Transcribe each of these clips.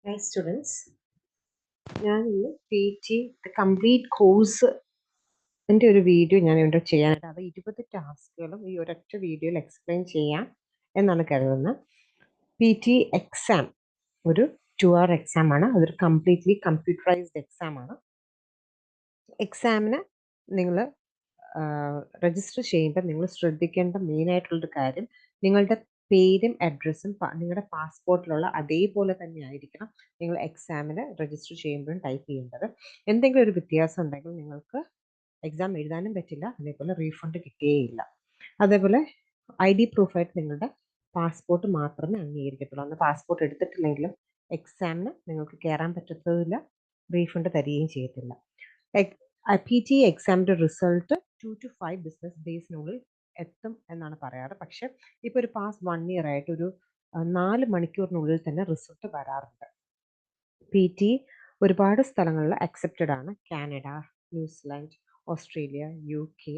Hi students, ഞാൻ ഇന്ന് PTE complete course ഒരു വീഡിയോ ഞാൻ ഇവിടെ ചെയ്യാനായിട്ട് അത് 20 ടാസ്കുകളും ഈ ഒരൊറ്റ വീഡിയോയിൽ എക്സ്പ്ലെയിൻ ചെയ്യാം എന്നാണ് കരുതുന്നത്. PTE എക്സാം ഒരു 2 hour എക്സാം ആണ്. അതൊരു കംപ്ലീറ്റ്ലി കമ്പ്യൂട്ടറൈസ്ഡ് എക്സാം ആണ്. എക്സാമിന് നിങ്ങൾ രജിസ്റ്റർ ചെയ്യുമ്പോൾ നിങ്ങൾ ശ്രദ്ധിക്കേണ്ട മെയിൻ ആയിട്ടുള്ളൊരു കാര്യം നിങ്ങളുടെ പേരും അഡ്രസ്സും നിങ്ങളുടെ പാസ്പോർട്ടിലുള്ള അതേപോലെ തന്നെ ആയിരിക്കണം നിങ്ങൾ എക്സാമിന് രജിസ്റ്റർ ചെയ്യുമ്പോഴും ടൈപ്പ് ചെയ്യേണ്ടത്. എന്തെങ്കിലും ഒരു വ്യത്യാസം ഉണ്ടെങ്കിൽ നിങ്ങൾക്ക് എക്സാം എഴുതാനും പറ്റില്ല, അതേപോലെ റീഫണ്ട് കിട്ടുകയില്ല. അതേപോലെ ID പ്രൂഫായിട്ട് നിങ്ങളുടെ പാസ്പോർട്ട് മാത്രമേ അംഗീകരിക്കത്തുള്ളൂ. അന്ന് പാസ്പോർട്ട് എടുത്തിട്ടില്ലെങ്കിലും എക്സാമിന് നിങ്ങൾക്ക് കയറാൻ പറ്റത്തതില്ല, റീഫണ്ട് തരികയും ചെയ്യത്തില്ല. PTE എക്സാമിൻ്റെ റിസൾട്ട് 2 to 5 ബിസിനസ് ഡേയ്സിനുള്ളിൽ എത്തും എന്നാണ് പറയാറ്. പക്ഷെ ഇപ്പോൾ ഒരു പാസ്റ്റ് 1 year ആയിട്ട് ഒരു 4 മണിക്കൂറിനുള്ളിൽ തന്നെ റിസൾട്ട് വരാറുണ്ട്. PTE ഒരുപാട് സ്ഥലങ്ങളിൽ അക്സെപ്റ്റഡ് ആണ്. കാനഡ, ന്യൂസിലാൻഡ്, ഓസ്ട്രേലിയ, UK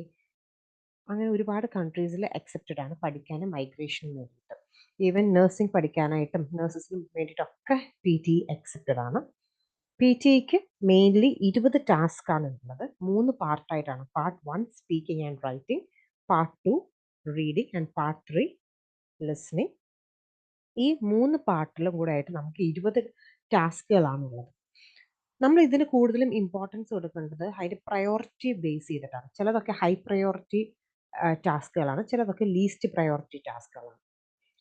അങ്ങനെ ഒരുപാട് കൺട്രീസിൽ അക്സെപ്റ്റഡ് ആണ് പഠിക്കാനും മൈഗ്രേഷനും വേണ്ടിയിട്ട്. ഈവൻ നഴ്സിംഗ് പഠിക്കാനായിട്ടും നഴ്സസിനും വേണ്ടിയിട്ടൊക്കെ PTE അക്സെപ്റ്റഡ് ആണ്. PTEക്ക് മെയിൻലി 20 ടാസ്ക് ആണ് ഉള്ളത്. 3 പാർട്ടായിട്ടാണ്. Part 1 speaking and writing, part 2 reading and part 3 listening. ഈ 3 പാർട്ടിലും കൂടെ ആയിട്ട് നമുക്ക് 20 ടാസ്കുകളാണുള്ളത്. നമ്മൾ ഇതിന് കൂടുതലും ഇമ്പോർട്ടൻസ് കൊടുക്കേണ്ടത് അതിൻ്റെ പ്രയോറിറ്റി ബേസ് ചെയ്തിട്ടാണ്. ചിലതൊക്കെ ഹൈ പ്രയോറിറ്റി ടാസ്കുകളാണ്, ചിലതൊക്കെ ലീസ്റ്റ് പ്രയോറിറ്റി ടാസ്കുകളാണ്.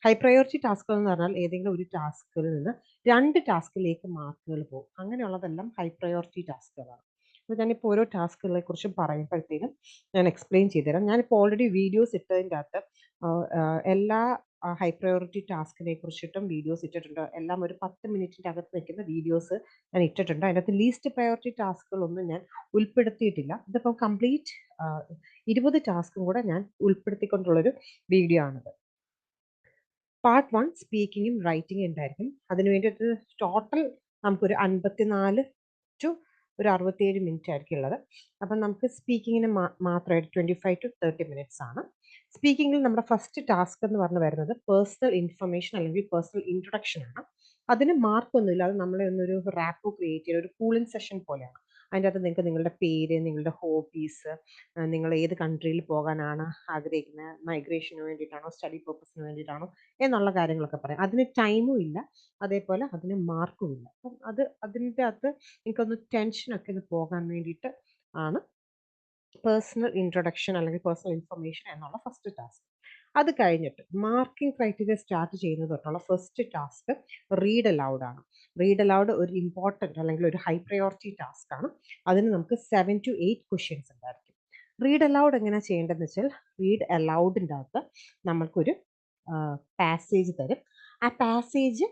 ഹൈ പ്രയോറിറ്റി ടാസ്കുകൾ എന്ന് പറഞ്ഞാൽ ഏതെങ്കിലും ഒരു ടാസ്കിൽ നിന്ന് 2 ടാസ്കിലേക്ക് മാർക്കുകൾ പോകും. അങ്ങനെയുള്ളതെല്ലാം ഹൈ പ്രയോറിറ്റി ടാസ്കുകളാണ്. അപ്പോൾ ഞാനിപ്പോൾ ഓരോ ടാസ്കുകളെ കുറിച്ചും പറയുമ്പോഴത്തേനും ഞാൻ എക്സ്പ്ലെയിൻ ചെയ്തുതരാം. ഞാനിപ്പോൾ ഓൾറെഡി വീഡിയോസ് ഇട്ടതിൻ്റെ അകത്ത് എല്ലാ ഹൈ പ്രയോറിറ്റി ടാസ്കിനെ കുറിച്ചിട്ടും വീഡിയോസ് ഇട്ടിട്ടുണ്ട്. എല്ലാം ഒരു 10 മിനിറ്റിൻ്റെ അകത്ത് നിൽക്കുന്ന വീഡിയോസ് ഞാൻ ഇട്ടിട്ടുണ്ട്. അതിനകത്ത് ലീസ്റ്റ് പ്രയോറിറ്റി ടാസ്കുകളൊന്നും ഞാൻ ഉൾപ്പെടുത്തിയിട്ടില്ല. ഇതിപ്പോൾ കംപ്ലീറ്റ് 20 ടാസ്കും കൂടെ ഞാൻ ഉൾപ്പെടുത്തിക്കൊണ്ടുള്ളൊരു വീഡിയോ ആണിത്. പാർട്ട് 1 സ്പീക്കിങ്ങും റൈറ്റിംഗും ഉണ്ടായിരിക്കും. അതിന് വേണ്ടിയിട്ട് ടോട്ടൽ നമുക്കൊരു 54 ടു ഒരു 67 മിനിറ്റ് ആയിരിക്കും ഉള്ളത്. അപ്പം നമുക്ക് സ്പീക്കിങ്ങിന് മാത്രമായിട്ട് 25 to 30 മിനിറ്റ്സ് ആണ്. സ്പീക്കിങ്ങിൽ നമ്മുടെ ഫസ്റ്റ് ടാസ്ക് എന്ന് പറഞ്ഞു വരുന്നത് പേഴ്സണൽ ഇൻഫർമേഷൻ അല്ലെങ്കിൽ പേഴ്സണൽ ഇൻട്രൊഡക്ഷൻ ആണ്. അതിന് മാർക്കൊന്നുമില്ല, അത് നമ്മളെ ഒന്നൊരു റാപ്പോ ക്രിയേറ്റ് ചെയ്യുന്ന ഒരു കൂളിംഗ് സെഷൻ പോലെയാണ്. അതിൻ്റെ അകത്ത് നിങ്ങൾക്ക് നിങ്ങളുടെ പേര്, നിങ്ങളുടെ ഹോബീസ്, നിങ്ങൾ ഏത് കൺട്രിയിൽ പോകാനാണ് ആഗ്രഹിക്കുന്നത്, മൈഗ്രേഷന് വേണ്ടിയിട്ടാണോ സ്റ്റഡി പർപ്പസിന് വേണ്ടിയിട്ടാണോ എന്നുള്ള കാര്യങ്ങളൊക്കെ പറയാം. അതിന് ടൈമും ഇല്ല, അതേപോലെ അതിന് മാർക്കും ഇല്ല. അപ്പം അതിൻ്റെ അകത്ത് എനിക്കൊന്ന് ടെൻഷനൊക്കെ ഒന്ന് പോകാൻ വേണ്ടിയിട്ട് ആണ് പേഴ്സണൽ ഇൻട്രൊഡക്ഷൻ അല്ലെങ്കിൽ പേഴ്സണൽ ഇൻഫർമേഷൻ എന്നുള്ള ഫസ്റ്റ് ടാസ്ക്. അത് കഴിഞ്ഞിട്ട് മാർക്കിംഗ് ക്രൈറ്റീരിയ സ്റ്റാർട്ട് ചെയ്യുന്നത് തൊട്ടുള്ള ഫസ്റ്റ് ടാസ്ക് റീഡ് അലൗഡ് ആണ്. റീഡ് അലൗഡ് ഒരു ഇമ്പോർട്ടൻറ്റ് അല്ലെങ്കിൽ ഒരു ഹൈ പ്രയോറിറ്റി ടാസ്ക് ആണ്. അതിന് നമുക്ക് 7 to 8 ക്വസ്റ്റ്യൻസ് ഉണ്ടായിരിക്കും. റീഡ് അലൗഡ് എങ്ങനെ ചെയ്യേണ്ടതെന്ന് വെച്ചാൽ, റീഡ് അലൗഡിൻ്റെ അകത്ത് നമ്മൾക്കൊരു പാസേജ് തരും. ആ പാസേജ്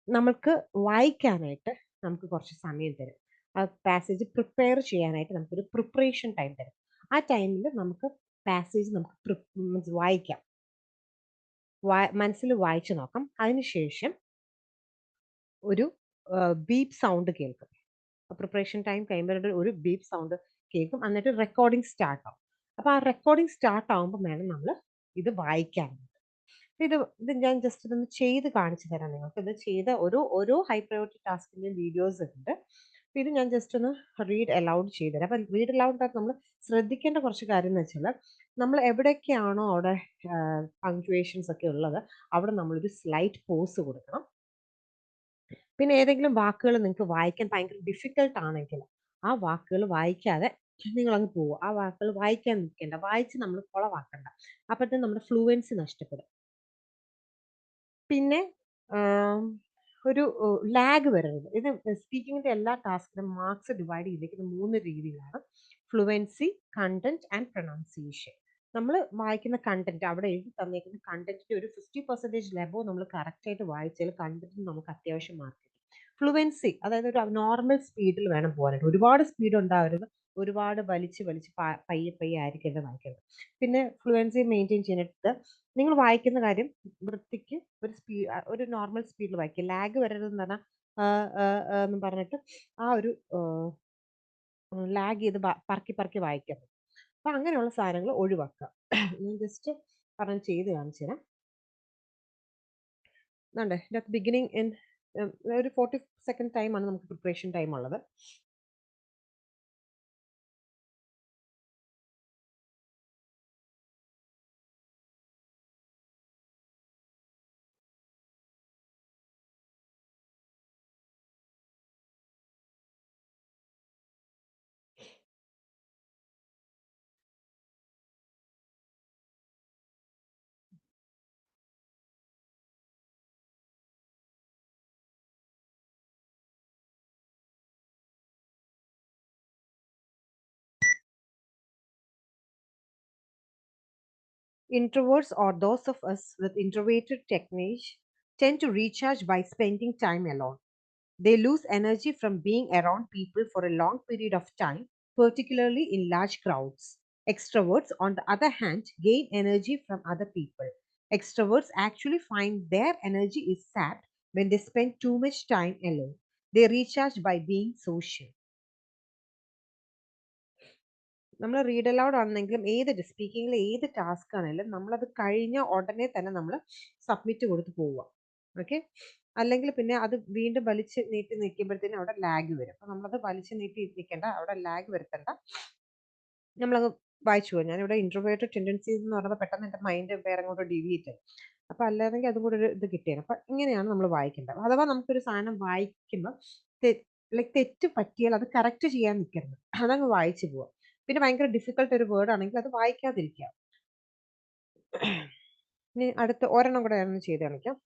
നമുക്ക് വായിക്കാനായിട്ട് നമുക്ക് കുറച്ച് സമയം തരും. ആ പാസേജ് പ്രിപ്പയർ ചെയ്യാനായിട്ട് നമുക്കൊരു പ്രിപ്പറേഷൻ ടൈം തരും. ആ ടൈമിൽ നമുക്ക് പാസേജ് നമുക്ക് വായിക്കാം, മനസ്സിൽ വായിച്ചു നോക്കാം. അതിനുശേഷം ഒരു ബീപ്പ് സൗണ്ട് കേൾക്കും. പ്രിപ്പറേഷൻ ടൈം കഴിയുമ്പോൾ ഒരു ബീപ്പ് സൗണ്ട് കേൾക്കും. എന്നിട്ട് റെക്കോർഡിംഗ് സ്റ്റാർട്ട് ആവും. അപ്പോൾ ആ റെക്കോർഡിംഗ് സ്റ്റാർട്ട് ആകുമ്പോൾ വേണം നമ്മൾ ഇത് വായിക്കാൻ. ഇത് ഞാൻ ജസ്റ്റ് ഇതൊന്ന് ചെയ്ത് കാണിച്ചു തരാം നിങ്ങൾക്ക്. ഇത് ചെയ്ത ഓരോ ഹൈ പ്രയോറിറ്റി ടാസ്കിൻ്റെയും വീഡിയോസ് ഉണ്ട്. അപ്പോൾ ഇത് ഞാൻ ജസ്റ്റ് ഒന്ന് റീഡ് അലൗഡ് ചെയ്തു തരാം. അപ്പം റീഡ് അലൗഡ് നമ്മൾ ശ്രദ്ധിക്കേണ്ട കുറച്ച് കാര്യം എന്ന് വെച്ചാൽ, നമ്മൾ എവിടെയൊക്കെയാണോ അവിടെ പങ്ക്ച്വേഷൻസ് ഒക്കെ ഉള്ളത് അവിടെ നമ്മളൊരു സ്ലൈറ്റ് പോസ് കൊടുക്കണം. പിന്നെ ഏതെങ്കിലും വാക്കുകൾ നിങ്ങൾക്ക് വായിക്കാൻ ഭയങ്കര ഡിഫിക്കൽട്ട് ആണെങ്കിൽ ആ വാക്കുകൾ വായിക്കാതെ നിങ്ങളങ്ങ് പോവുക. ആ വാക്കുകൾ വായിക്കാൻ നിൽക്കേണ്ട, വായിച്ച് നമ്മൾ കുളവാക്കണ്ട. അപ്പോഴത്തേക്കും നമ്മുടെ ഫ്ലുവൻസി നഷ്ടപ്പെടും. പിന്നെ ഒരു ലാഗ് വരരുത്. ഇത് സ്പീക്കിങ്ങിൻ്റെ എല്ലാ ടാസ്കിനും മാർക്സ് ഡിവൈഡ് ചെയ്തിരിക്കുന്നത് 3 രീതിയിലാണ്: ഫ്ലുവൻസി, കണ്ടന്റ് ആൻഡ് പ്രൊനൗൺസിയേഷൻ. നമ്മൾ വായിക്കുന്ന കണ്ടന്റ്, അവിടെ എഴുതി തന്നേക്കുന്ന കണ്ടന്റിന്റെ ഒരു 50% ലെബോ നമ്മൾ കറക്റ്റായിട്ട് വായിച്ചാൽ കണ്ടന്റിന് നമുക്ക് അത്യാവശ്യം മാർക്ക് കിട്ടും. ഫ്ലുവൻസി, അതായത് ഒരു നോർമൽ സ്പീഡിൽ വേണം പോകാനായിട്ട്. ഒരുപാട് സ്പീഡ് ഉണ്ടാവരുത്, ഒരുപാട് വലിച്ച് പയ്യെ ആയിരിക്കേണ്ടത് വായിക്കേണ്ടത്. പിന്നെ ഫ്ലുവൻസി മെയിൻറ്റെയിൻ ചെയ്യാനായിട്ട് നിങ്ങൾ വായിക്കുന്ന കാര്യം വൃത്തിക്ക് ഒരു നോർമൽ സ്പീഡിൽ വായിക്കുക. ലാഗ് വരരുതെന്ന് പറഞ്ഞാൽ എന്ന് പറഞ്ഞിട്ട് ആ ഒരു ലാഗ് ചെയ്ത് പറക്കി വായിക്കരുത്. അപ്പം അങ്ങനെയുള്ള സാധനങ്ങൾ ഒഴിവാക്കുക. ഞാൻ ജസ്റ്റ് ചെയ്ത് കാണിച്ചു തരാം. ബിഗിനിങ് ഇൻ ഒരു 40 സെക്കൻഡ് ടൈമാണ് നമുക്ക് പ്രിപ്പറേഷൻ ടൈം ഉള്ളത്. Introverts, or those of us with introverted techniques, tend to recharge by spending time alone. They lose energy from being around people for a long period of time, particularly in large crowds. Extroverts, on the other hand, gain energy from other people. Extroverts actually find their energy is sapped when they spend too much time alone. They recharge by being social. നമ്മൾ read allowed ആണെങ്കിലും സ്പീക്കിങ്ങിൽ ഏത് task ആണെങ്കിലും നമ്മളത് കഴിഞ്ഞ ഉടനെ തന്നെ നമ്മൾ submit കൊടുത്ത് പോവുക. ഓക്കെ, അല്ലെങ്കിൽ പിന്നെ അത് വീണ്ടും വലിച്ച് നീട്ടി നിൽക്കുമ്പോഴത്തേനും അവിടെ ലാഗ് വരും. അപ്പം നമ്മളത് വലിച്ച് നീട്ടി നിൽക്കേണ്ട, അവിടെ ലാഗ് വരുത്തണ്ട, നമ്മളത് വായിച്ചു പോകും. ഞാനിവിടെ ഇൻട്രോവേർട്ടഡ് ടെൻഡൻസീസ് എന്ന് പറയുമ്പോൾ പെട്ടെന്ന് എൻ്റെ മൈൻഡ് വേറെ അങ്ങോട്ട് ഡീവിയേറ്റ് ആയി. അപ്പം അല്ലാതെങ്കിൽ അതും കൂടെ ഒരു ഇത് കിട്ടിയാണ്. അപ്പം ഇങ്ങനെയാണ് നമ്മൾ വായിക്കേണ്ടത്. അഥവാ നമുക്കൊരു സാധനം വായിക്കുമ്പോൾ തെറ്റ് പറ്റിയാൽ അത് കറക്റ്റ് ചെയ്യാൻ നിൽക്കരുത്, അതങ്ങ് വായിച്ചു പോവാം. പിന്നെ ഭയങ്കര ഡിഫിക്കൽട്ട് ഒരു വേർഡ് ആണെങ്കിൽ അത് വായിക്കാതിരിക്കുക. ഇനി അടുത്ത ഒരെണ്ണം കൂടെ ഞാൻ ചെയ്ത് കാണിക്കാം.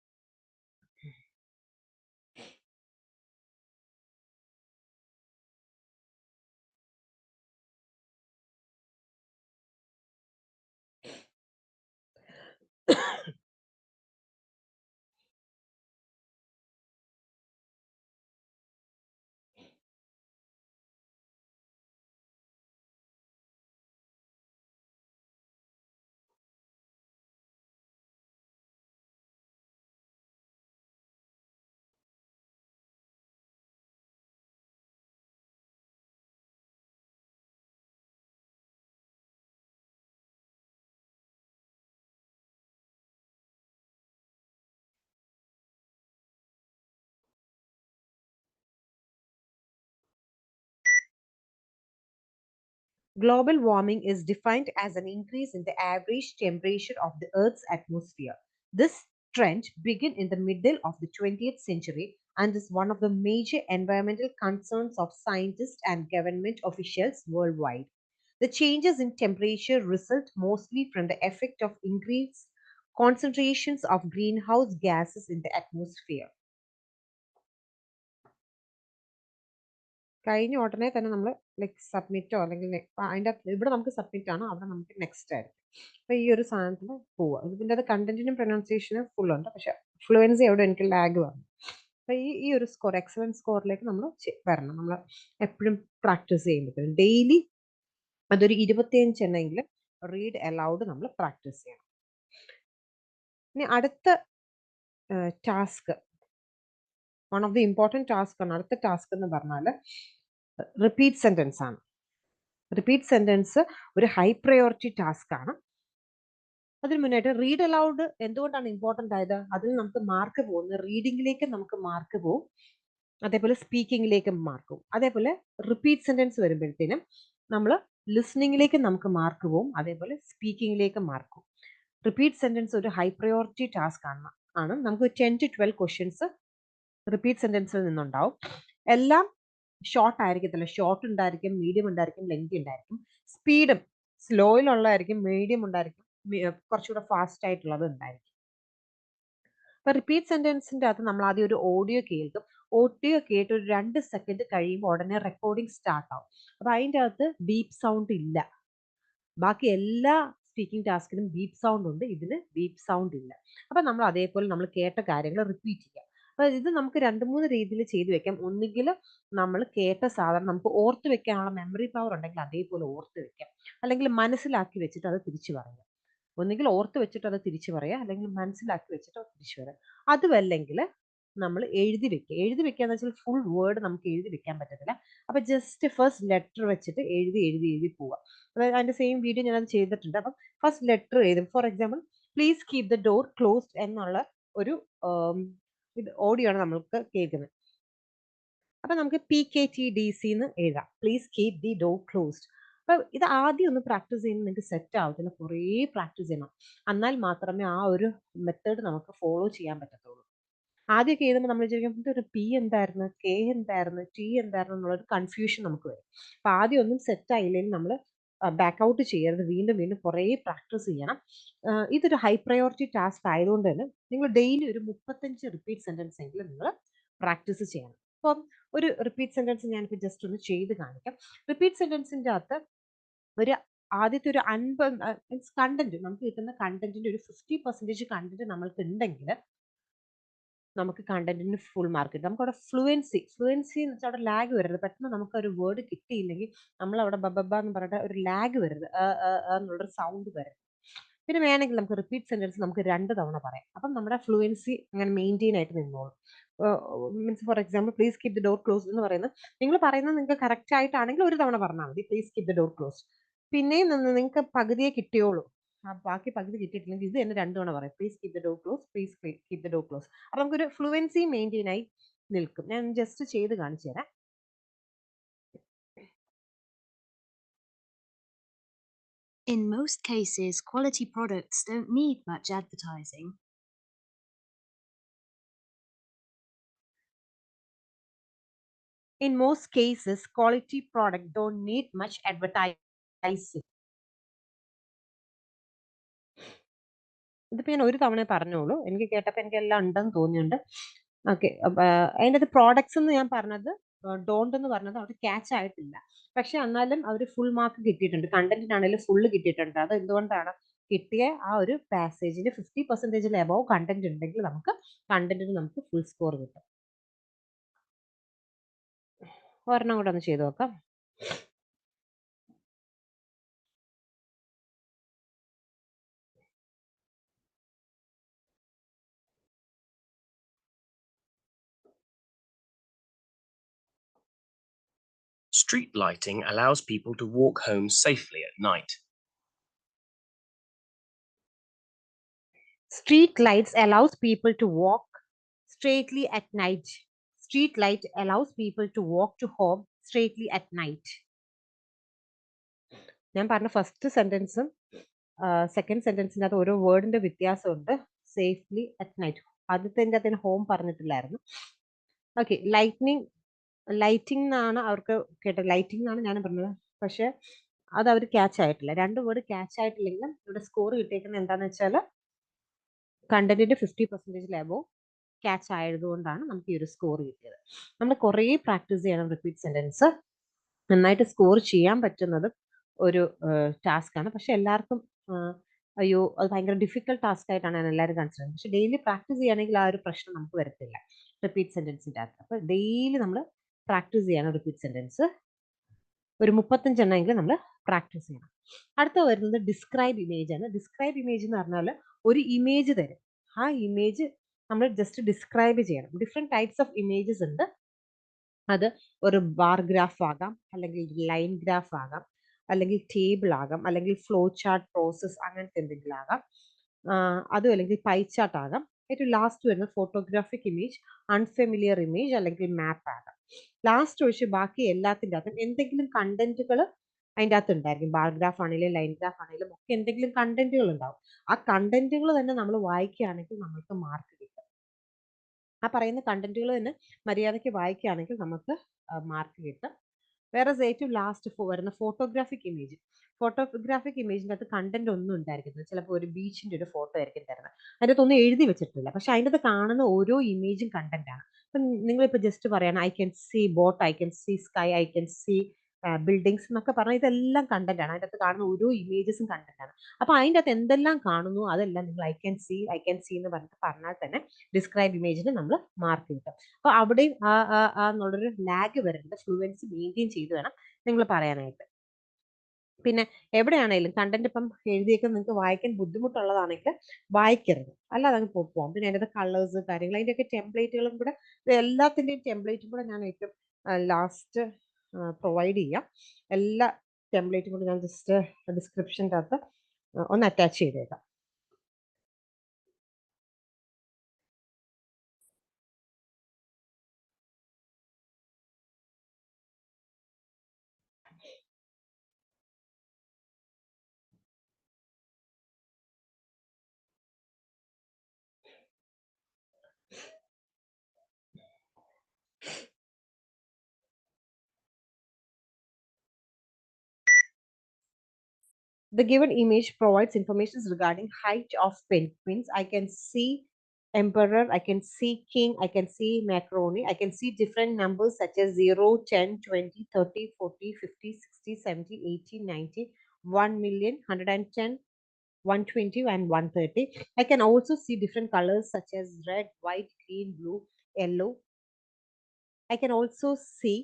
Global warming is defined as an increase in the average temperature of the Earth's atmosphere. This trend began in the middle of the 20th century and is one of the major environmental concerns of scientists and government officials worldwide. The changes in temperature result mostly from the effect of increased concentrations of greenhouse gases in the atmosphere. കഴിഞ്ഞ ഉടനെ തന്നെ നമ്മൾ സബ്മിറ്റോ അല്ലെങ്കിൽ അതിൻ്റെ ഇവിടെ നമുക്ക് submit ആണ്, അവിടെ നമുക്ക് നെക്സ്റ്റ് ആയിരിക്കും. അപ്പോൾ ഈ ഒരു സാധനത്തിൽ പോവുക. ഇതിൻ്റെ അത് കണ്ടന്റിനും പ്രൊനൗൺസിയേഷനും ഫുൾ ഉണ്ട്, പക്ഷെ ഫ്ലുവൻസി അവിടെ എനിക്ക് ലാഗ് വന്നു. അപ്പോൾ ഈ ഒരു സ്കോർ, എക്സലൻറ്റ് സ്കോറിലേക്ക് നമ്മൾ വരണം. നമ്മൾ എപ്പോഴും പ്രാക്ടീസ് ചെയ്യുമ്പോഴത്തേക്കും ഡെയിലി അതൊരു 25 എണ്ണമെങ്കിലും റീഡ് അലൗഡ് നമ്മൾ പ്രാക്ടീസ് ചെയ്യണം. ഇനി അടുത്ത task, one of the important task ആണ്. അടുത്ത ടാസ്ക് എന്ന് പറഞ്ഞാൽ റിപ്പീറ്റ് സെൻറ്റൻസ് ആണ്. റിപ്പീറ്റ് സെൻറ്റൻസ് ഒരു ഹൈ പ്രയോറിറ്റി ടാസ്ക് ആണ്. അതിന് മുന്നായിട്ട് റീഡ് അലൗഡ് എന്തുകൊണ്ടാണ് ഇമ്പോർട്ടൻ്റ് ആയത്? അതിൽ നമുക്ക് മാർക്ക് പോകുന്നത് റീഡിങ്ങിലേക്ക് നമുക്ക് മാർക്ക് പോകും, അതേപോലെ സ്പീക്കിങ്ങിലേക്ക് മാർക്ക് പോകും. അതേപോലെ റിപ്പീറ്റ് സെൻറ്റൻസ് വരുമ്പോഴത്തേനും നമ്മൾ ലിസ്ണിങ്ങിലേക്ക് നമുക്ക് മാർക്ക് പോകും, അതേപോലെ സ്പീക്കിങ്ങിലേക്ക് മാർക്ക് പോകും. റിപ്പീറ്റ് സെൻറ്റൻസ് ഒരു ഹൈ പ്രയോറിറ്റി ടാസ്ക് ആണ്. നമുക്ക് 10 to 12 ക്വസ്റ്റ്യൻസ് റിപ്പീറ്റ് സെൻറ്റൻസിൽ നിന്നുണ്ടാവും. എല്ലാം ഷോർട്ട് ആയിരിക്കത്തില്ല, ഷോർട്ട് ഉണ്ടായിരിക്കും, മീഡിയം ഉണ്ടായിരിക്കും, ലെങ്തി ഉണ്ടായിരിക്കും. സ്പീഡും സ്ലോയിലുള്ളതായിരിക്കും, മീഡിയം ഉണ്ടായിരിക്കും, കുറച്ചുകൂടെ ഫാസ്റ്റ് ആയിട്ടുള്ളത് ഉണ്ടായിരിക്കും. അപ്പൊ റിപ്പീറ്റ് സെന്റൻസിന്റെ അകത്ത് നമ്മൾ ആദ്യം ഒരു ഓഡിയോ കേൾക്കും. ഓഡിയോ കേട്ട് ഒരു 2 സെക്കൻഡ് കഴിയുമ്പോൾ ഉടനെ റെക്കോർഡിംഗ് സ്റ്റാർട്ട് ആവും. അപ്പൊ അതിൻ്റെ അകത്ത് ബീപ്പ് സൗണ്ട് ഇല്ല. ബാക്കി എല്ലാ സ്പീക്കിംഗ് ടാസ്കിനും ബീപ്പ് സൗണ്ട് ഉണ്ട്, ഇതിന് ബീപ്പ് സൗണ്ട് ഇല്ല. അപ്പൊ നമ്മൾ അതേപോലെ നമ്മൾ കേട്ട കാര്യങ്ങൾ റിപ്പീറ്റ് ചെയ്യാം. അപ്പൊ ഇത് നമുക്ക് 2-3 രീതിയിൽ ചെയ്തു വെക്കാം. ഒന്നുകിൽ നമ്മൾ കേട്ട സാധനം നമുക്ക് ഓർത്ത് വെക്കാനുള്ള മെമ്മറി പവർ ഉണ്ടെങ്കിൽ അതേപോലെ ഓർത്ത് വെക്കാം, അല്ലെങ്കിൽ മനസ്സിലാക്കി വെച്ചിട്ട് അത് തിരിച്ചു പറയാം. ഒന്നുകിൽ ഓർത്ത് വെച്ചിട്ട് അത് തിരിച്ചു പറയാം, അല്ലെങ്കിൽ മനസ്സിലാക്കി വെച്ചിട്ട് അത് തിരിച്ചു പറയാം. അതുമല്ലെങ്കിൽ നമ്മൾ എഴുതി വെക്കുക. എഴുതി വെക്കുക എന്ന് വെച്ചാൽ ഫുൾ വേർഡ് നമുക്ക് എഴുതി വെക്കാൻ പറ്റത്തില്ല. അപ്പൊ ജസ്റ്റ് ഫസ്റ്റ് ലെറ്റർ വെച്ചിട്ട് എഴുതി എഴുതി എഴുതി പോവുക. അതായത് അതിന്റെ സെയിം വീഡിയോ ഞാനത് ചെയ്തിട്ടുണ്ട്. അപ്പം ഫസ്റ്റ് ലെറ്റർ എഴുതും. Four example, please keep the door closed എന്നുള്ള ഒരു ഇത് ഓഡിയോ ആണ് നമ്മൾക്ക് കേൾക്കുന്നത്. അപ്പൊ നമുക്ക് PKTDC എന്ന് എഴുതാം, please keep the door closed. അപ്പൊ ഇത് ആദ്യം ഒന്ന് പ്രാക്ടീസ് ചെയ്യുന്നത് നിങ്ങൾക്ക് സെറ്റ് ആവത്തില്ല, കുറേ പ്രാക്ടീസ് ചെയ്യണം. എന്നാൽ മാത്രമേ ആ ഒരു മെത്തേഡ് നമുക്ക് ഫോളോ ചെയ്യാൻ പറ്റത്തുള്ളൂ. ആദ്യമൊക്കെ എഴുതുമ്പോൾ നമ്മൾ വിചാരിക്കും ഇതൊരു പി എന്തായിരുന്നു, കെ എന്തായിരുന്നു, ടി എന്തായിരുന്നു എന്നുള്ളൊരു കൺഫ്യൂഷൻ നമുക്ക് വരും. അപ്പൊ ആദ്യം ഒന്നും സെറ്റ് ആയില്ലെങ്കിൽ നമ്മൾ ബാക്ക് ഔട്ട് ചെയ്യരുത്, വീണ്ടും വീണ്ടും കുറേ പ്രാക്ടീസ് ചെയ്യണം. ഇതൊരു ഹൈ പ്രയോറിറ്റി ടാസ്ക് ആയതുകൊണ്ട് തന്നെ നിങ്ങൾ ഡെയിലി ഒരു 35 റിപ്പീറ്റ് സെന്റൻസ് എങ്കിലും നിങ്ങൾ പ്രാക്ടീസ് ചെയ്യണം. അപ്പം ഒരു റിപ്പീറ്റ് സെന്റൻസ് ഞാനിപ്പോൾ ജസ്റ്റ് ഒന്ന് ചെയ്ത് കാണിക്കാം. റിപ്പീറ്റ് സെന്റൻസിന്റെ അകത്ത് ഒരു ആദ്യത്തെ ഒരു 50 മീൻസ് കണ്ടന്റ്, നമുക്ക് കിട്ടുന്ന കണ്ടന്റിന്റെ ഒരു 50% കണ്ടന്റ് നമ്മൾക്ക് ഉണ്ടെങ്കിൽ നമുക്ക് കണ്ടന്റിന് ഫുൾ മാർക്ക് കിട്ടും. നമുക്ക് അവിടെ ഫ്ലുവൻസി എന്ന് വെച്ചാൽ അവിടെ ലാഗ് വരരുത്. പെട്ടെന്ന് നമുക്ക് ഒരു വേർഡ് കിട്ടിയില്ലെങ്കിൽ നമ്മൾ അവിടെ ബബബ എന്ന് പറഞ്ഞിട്ട് ഒരു ലാഗ് വരരുത്, എന്നുള്ളൊരു സൗണ്ട് വരരുത്. പിന്നെ വേണമെങ്കിൽ നമുക്ക് റിപ്പീറ്റ് സെന്റൻസ് നമുക്ക് 2 തവണ പറയാം. അപ്പം നമ്മുടെ ഫ്ലുവൻസി അങ്ങനെ മെയിൻറ്റെയിൻ ആയിട്ട് നിന്നോളും. Means for example please keep the door closed എന്ന് പറയുന്നത് നിങ്ങൾ പറയുന്നത് നിങ്ങൾക്ക് കറക്റ്റ് ആയിട്ടാണെങ്കിൽ ഒരു തവണ പറഞ്ഞാൽ മതി, please keep the door closed. പിന്നെയും നിങ്ങൾക്ക് പകുതിയെ കിട്ടിയോളൂ, ബാക്കി പകുതി കിട്ടിയിട്ടില്ലെങ്കിൽ ഇത് തന്നെ 2 തവണ പറയാം, please keep the door close, please keep the door close. അപ്പൊ നമുക്കൊരു ഫ്ലുവൻസി മെയിൻറ്റെയിൻ ആയി നിൽക്കും. ഞാൻ ജസ്റ്റ് ചെയ്ത് കാണിച്ചു തരാം. In most cases, quality products don't need much advertising. In most cases, quality product don't need much advertising. ഇതിപ്പോ ഞാൻ ഒരു തവണ പറഞ്ഞോളൂ, എനിക്ക് കേട്ടപ്പോൾ എനിക്ക് എല്ലാം ഉണ്ടെന്ന് തോന്നിയുണ്ട്. ഓക്കെ, അതിൻ്റെ അത് പ്രോഡക്ട്സ് എന്ന് ഞാൻ പറഞ്ഞത്, ഡോണ്ട് എന്ന് പറഞ്ഞത് അവിടെ ക്യാച്ച് ആയിട്ടില്ല. പക്ഷെ എന്നാലും അവർ ഫുൾ മാർക്ക് കിട്ടിയിട്ടുണ്ട്, കണ്ടന്റിനാണെങ്കിലും ഫുള്ള് കിട്ടിയിട്ടുണ്ട്. അത് എന്തുകൊണ്ടാണ് കിട്ടിയ ആ ഒരു പാസേജിന് 50% എബവ് കണ്ടന്റ് ഉണ്ടെങ്കിൽ കണ്ടന്റിന് നമുക്ക് ഫുൾ സ്കോർ കിട്ടും. ഒരെണ്ണം കൂടെ ഒന്ന് ചെയ്ത് നോക്കാം. Street lighting allows people to walk home safely at night. Street lights allows people to walk straightly at night. Street light allows people to walk to home straightly at night. ഞാൻ പറഞ്ഞ first സെന്റൻസും second സെന്റൻസിൻ്റെ അത് ഓരോ വേർഡിന്റെ വ്യത്യാസമുണ്ട്. Safely at night, ആദ്യത്തെ അതിന് home പറഞ്ഞിട്ടില്ലായിരുന്നു. Okay, lighting എന്നാണ് അവർക്ക് കേട്ടത്, ലൈറ്റിംഗ് എന്നാണ് ഞാൻ പറഞ്ഞത്. പക്ഷെ അത് അവർ ക്യാച്ച് ആയിട്ടില്ല. 2 വേർഡ് ക്യാച്ച് ആയിട്ടില്ലെങ്കിലും ഇവിടെ സ്കോർ കിട്ടിയേക്കുന്നത് എന്താണെന്ന് വെച്ചാൽ കണ്ടന്റിന്റെ 50% എബവ് ക്യാച്ച് ആയതുകൊണ്ടാണ് നമുക്ക് ഈ ഒരു സ്കോർ കിട്ടിയത്. നമ്മൾ കുറേ പ്രാക്ടീസ് ചെയ്യണം റിപ്പീറ്റ് സെന്റൻസ്. നന്നായിട്ട് സ്കോർ ചെയ്യാൻ പറ്റുന്നത് ഒരു ടാസ്ക് ആണ്. പക്ഷെ എല്ലാവർക്കും അയ്യോ അത് ഭയങ്കര ഡിഫിക്കൽട്ട് ടാസ്ക് ആയിട്ടാണ് ഞാൻ എല്ലാവരും കൺസിഡർ ചെയ്യുന്നത്. പക്ഷെ ഡെയിലി പ്രാക്ടീസ് ചെയ്യുകയാണെങ്കിൽ ആ ഒരു പ്രശ്നം നമുക്ക് വരത്തില്ല റിപ്പീറ്റ് സെന്റൻസിൻ്റെ അകത്ത്. അപ്പോൾ ഡെയിലി നമ്മൾ പ്രാക്ടീസ് ചെയ്യണം റിപ്പീറ്റ് സെന്റൻസ്. ഒരു 35 എണ്ണമെങ്കിലും നമ്മൾ പ്രാക്ടീസ് ചെയ്യണം. അടുത്ത വരുന്നത് ഡിസ്ക്രൈബ് ഇമേജ് ആണ്. ഡിസ്ക്രൈബ് ഇമേജ് എന്ന് പറഞ്ഞാൽ ഒരു ഇമേജ് തരും, ആ ഇമേജ് നമ്മൾ ജസ്റ്റ് ഡിസ്ക്രൈബ് ചെയ്യണം. ഡിഫറെൻറ്റ് ടൈപ്സ് ഓഫ് ഇമേജസ് ഉണ്ട്. അത് ഒരു ബാർ ഗ്രാഫ് ആകാം, അല്ലെങ്കിൽ ലൈൻ ഗ്രാഫ് ആകാം, അല്ലെങ്കിൽ ടേബിൾ ആകാം, അല്ലെങ്കിൽ ഫ്ലോ ചാർട്ട് പ്രോസസ് അങ്ങനത്തെ എന്തെങ്കിലും ആകാം, അതും അല്ലെങ്കിൽ പൈ ചാർട്ട് ആകാം. ഏറ്റവും ലാസ്റ്റ് വരുന്നത് ഫോട്ടോഗ്രാഫിക് ഇമേജ്, അൺഫെമിലിയർ ഇമേജ്, അല്ലെങ്കിൽ മാപ്പ് ആകാം. ലാസ്റ്റ് ഒഴിച്ച് ബാക്കി എല്ലാത്തിൻ്റെ അകത്തും എന്തെങ്കിലും കണ്ടന്റുകൾ അതിൻ്റെ അകത്ത് ഉണ്ടായിരിക്കും. ബാർ ഗ്രാഫ് ആണെങ്കിലും ലൈൻ ഗ്രാഫ് ആണെങ്കിലും ഒക്കെ എന്തെങ്കിലും കണ്ടന്റുകൾ ഉണ്ടാവും. ആ കണ്ടന്റുകൾ തന്നെ നമ്മൾ വായിക്കുകയാണെങ്കിൽ നമ്മൾക്ക് മാർക്ക് കിട്ടും. ആ പറയുന്ന കണ്ടന്റുകൾ തന്നെ മര്യാദയ്ക്ക് വായിക്കുകയാണെങ്കിൽ നമുക്ക് മാർക്ക് കിട്ടും. വേറെ ഏറ്റവും ലാസ്റ്റ് വരുന്ന ഫോട്ടോഗ്രാഫിക് ഇമേജ്. ഫോട്ടോഗ്രാഫിക് ഇമേജിൻ്റെ അകത്ത് കണ്ടന്റ് ഒന്നും ഉണ്ടായിരിക്കുന്നത്, ചിലപ്പോൾ ഒരു ബീച്ചിന്റെ ഒരു ഫോട്ടോ ആയിരിക്കും തരുന്നത്. അതിൻ്റെ അകത്തൊന്നും എഴുതി വെച്ചിട്ടില്ല, പക്ഷെ അതിൻ്റെ അകത്ത് കാണുന്ന ഓരോ ഇമേജും കണ്ടന്റ് ആണ്. അപ്പം നിങ്ങളിപ്പോൾ ജസ്റ്റ് പറയണം I can see boat, I can see sky, I can see buildings എന്നൊക്കെ പറഞ്ഞാൽ ഇതെല്ലാം കണ്ടന്റ് ആണ്. അതിൻ്റെ അകത്ത് കാണുന്ന ഓരോ ഇമേജസും കണ്ടന്റ് ആണ്. അപ്പൊ അതിൻ്റെ അകത്ത് എന്തെല്ലാം കാണുന്നു അതെല്ലാം നിങ്ങൾ ഐ ക്യാൻ സീ എന്ന് പറഞ്ഞാൽ തന്നെ ഡിസ്ക്രൈബ് ഇമേജിന് നമ്മൾ മാർക്ക് കിട്ടും. അപ്പൊ അവിടെയും എന്നുള്ളൊരു ലാഗ് വരേണ്ട, ഫ്ലുവൻസി മെയിൻറ്റെയിൻ ചെയ്ത് വേണം നിങ്ങൾ പറയാനായിട്ട്. പിന്നെ എവിടെയാണെങ്കിലും കണ്ടന്റ് ഇപ്പം എഴുതിയൊക്കെ നിങ്ങൾക്ക് വായിക്കാൻ ബുദ്ധിമുട്ടുള്ളതാണെങ്കിൽ വായിക്കരുത്, അല്ലാതെ അങ്ങ് പോകാം. പിന്നെ അതിൻ്റെ കളേഴ്സ് കാര്യങ്ങൾ അതിൻ്റെയൊക്കെ ടെംപ്ലേറ്റുകളും കൂടെ, എല്ലാത്തിൻ്റെയും ടെംപ്ലേറ്റും കൂടെ ഞാൻ ഏറ്റവും ലാസ്റ്റ് പ്രൊവൈഡ് ചെയ്യാം. എല്ലാ ടെംപ്ലേറ്റും കൂടെ ഞാൻ ജസ്റ്റ് ഡിസ്ക്രിപ്ഷൻ്റെ അകത്ത് ഒന്ന് അറ്റാച്ച് ചെയ്തേക്കാം. The given image provides information regarding height of penguins. I can see emperor, I can see king, I can see macaroni, I can see different numbers such as 0, 10, 20, 30, 40, 50, 60, 70, 80, 90, 1,000,000, 110, 120 and 130. I can also see different colors such as red, white, green, blue, yellow. I can also see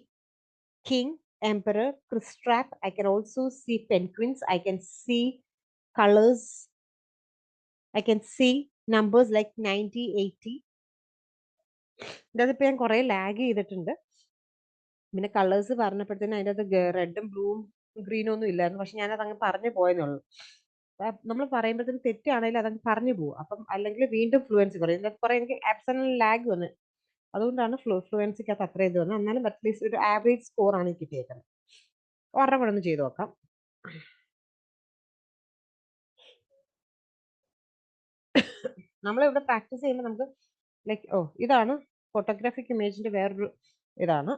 king, emperor, Kristrap. I can also see penguins. I can see colors. I can see numbers like 90, 80. ഇതിപ്പോൾ ഞാൻ കുറേ lag ചെയ്തിട്ടുണ്ട്. പിന്നെ colours പറഞ്ഞപ്പോഴത്തേനും അതിൻ്റെ അകത്ത് റെഡും ബ്ലൂവും ഗ്രീനും ഒന്നും ഇല്ലായിരുന്നു. പക്ഷെ ഞാനത് അങ്ങ് പറഞ്ഞു പോയെന്നുള്ളൂ. നമ്മൾ പറയുമ്പോഴത്തേനും തെറ്റാണെങ്കിലും അതങ്ങ് പറഞ്ഞു പോകും. അപ്പം അല്ലെങ്കിൽ വീണ്ടും ഫ്ലുവൻസി കുറയും. ഇതിനകത്ത് കുറേ എനിക്ക് ആബ്സെന്റ് ലാഗ് വന്ന്. അതുകൊണ്ടാണ് ഫ്ലുവൻസിക്കകത്ത് അത്ര ഇത് വന്നത്. എന്നാലും അറ്റ്ലീസ്റ്റ് ഒരു ആവറേജ് സ്കോർ ആണ് കിട്ടിയേക്കുന്നത്. ഒരെണ്ണം കൂടെ ഒന്ന് ചെയ്ത് നോക്കാം. നമ്മളിവിടെ പ്രാക്ടീസ് ചെയ്യുമ്പോൾ നമുക്ക് ലൈക്ക് ഇതാണ് ഫോട്ടോഗ്രാഫിക് ഇമേജിന്റെ വേറൊരു ഇതാണ്.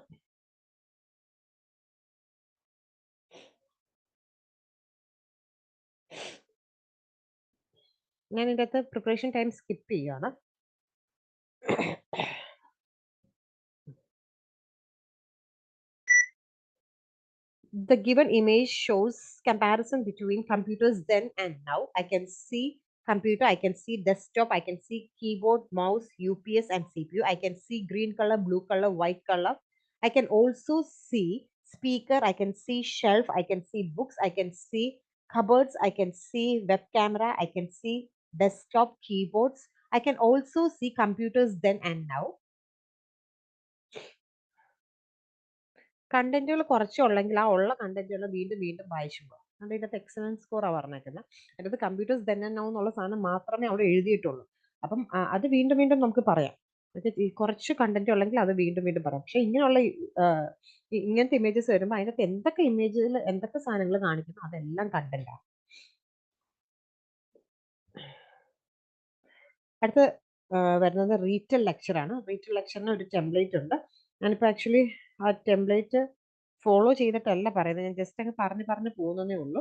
ഞാൻ ഇതിൻ്റെ അകത്ത് പ്രിപ്പറേഷൻ ടൈം സ്കിപ്പ് ചെയ്യുകയാണ്. The given image shows comparison between computers then and now. I can see computer, I can see desktop, I can see keyboard, mouse, UPS and CPU. I can see green color, blue color, white color. I can also see speaker, I can see shelf, I can see books, I can see cupboards, I can see web camera, I can see desktop, keyboards. I can also see computers then and now. കണ്ടന്റുകൾ കുറച്ചുള്ളെങ്കിൽ ആ ഉള്ള കണ്ടന്റുകൾ വീണ്ടും വീണ്ടും വായിച്ചു പോകും. അതുകൊണ്ട് ഇതിനകത്ത് excellence സ്കോറാണ് പറഞ്ഞേക്കുന്നത്. അതിനകത്ത് കമ്പ്യൂട്ടേഴ്സ് തന്നെ എന്നുള്ള സാധനം മാത്രമേ അവിടെ എഴുതിയിട്ടുള്ളൂ. അപ്പം അത് വീണ്ടും വീണ്ടും നമുക്ക് പറയാം. ഈ കുറച്ച് കണ്ടന്റ് ഉള്ളെങ്കിൽ അത് വീണ്ടും വീണ്ടും പറയാം. പക്ഷെ ഇങ്ങനെയുള്ള ഇങ്ങനത്തെ ഇമേജസ് വരുമ്പോൾ അതിനകത്ത് എന്തൊക്കെ ഇമേജിൽ എന്തൊക്കെ സാധനങ്ങൾ കാണിക്കുന്നു അതെല്ലാം കണ്ടന്റാണ്. അടുത്ത് വരുന്നത് റീറ്റൽ ലെക്ചറാണ്. റീറ്റൽ ലെക്ചറിന് ഒരു ടെംപ്ലേറ്റ് ഉണ്ട്. ഞാനിപ്പോൾ ആക്ച്വലി ആ ടെംപ്ലേറ്റ് ഫോളോ ചെയ്തിട്ടല്ല പറയുന്നത്. ഞാൻ ജസ്റ്റ് അങ്ങ് പറഞ്ഞു പോകുന്നതേ ഉള്ളൂ.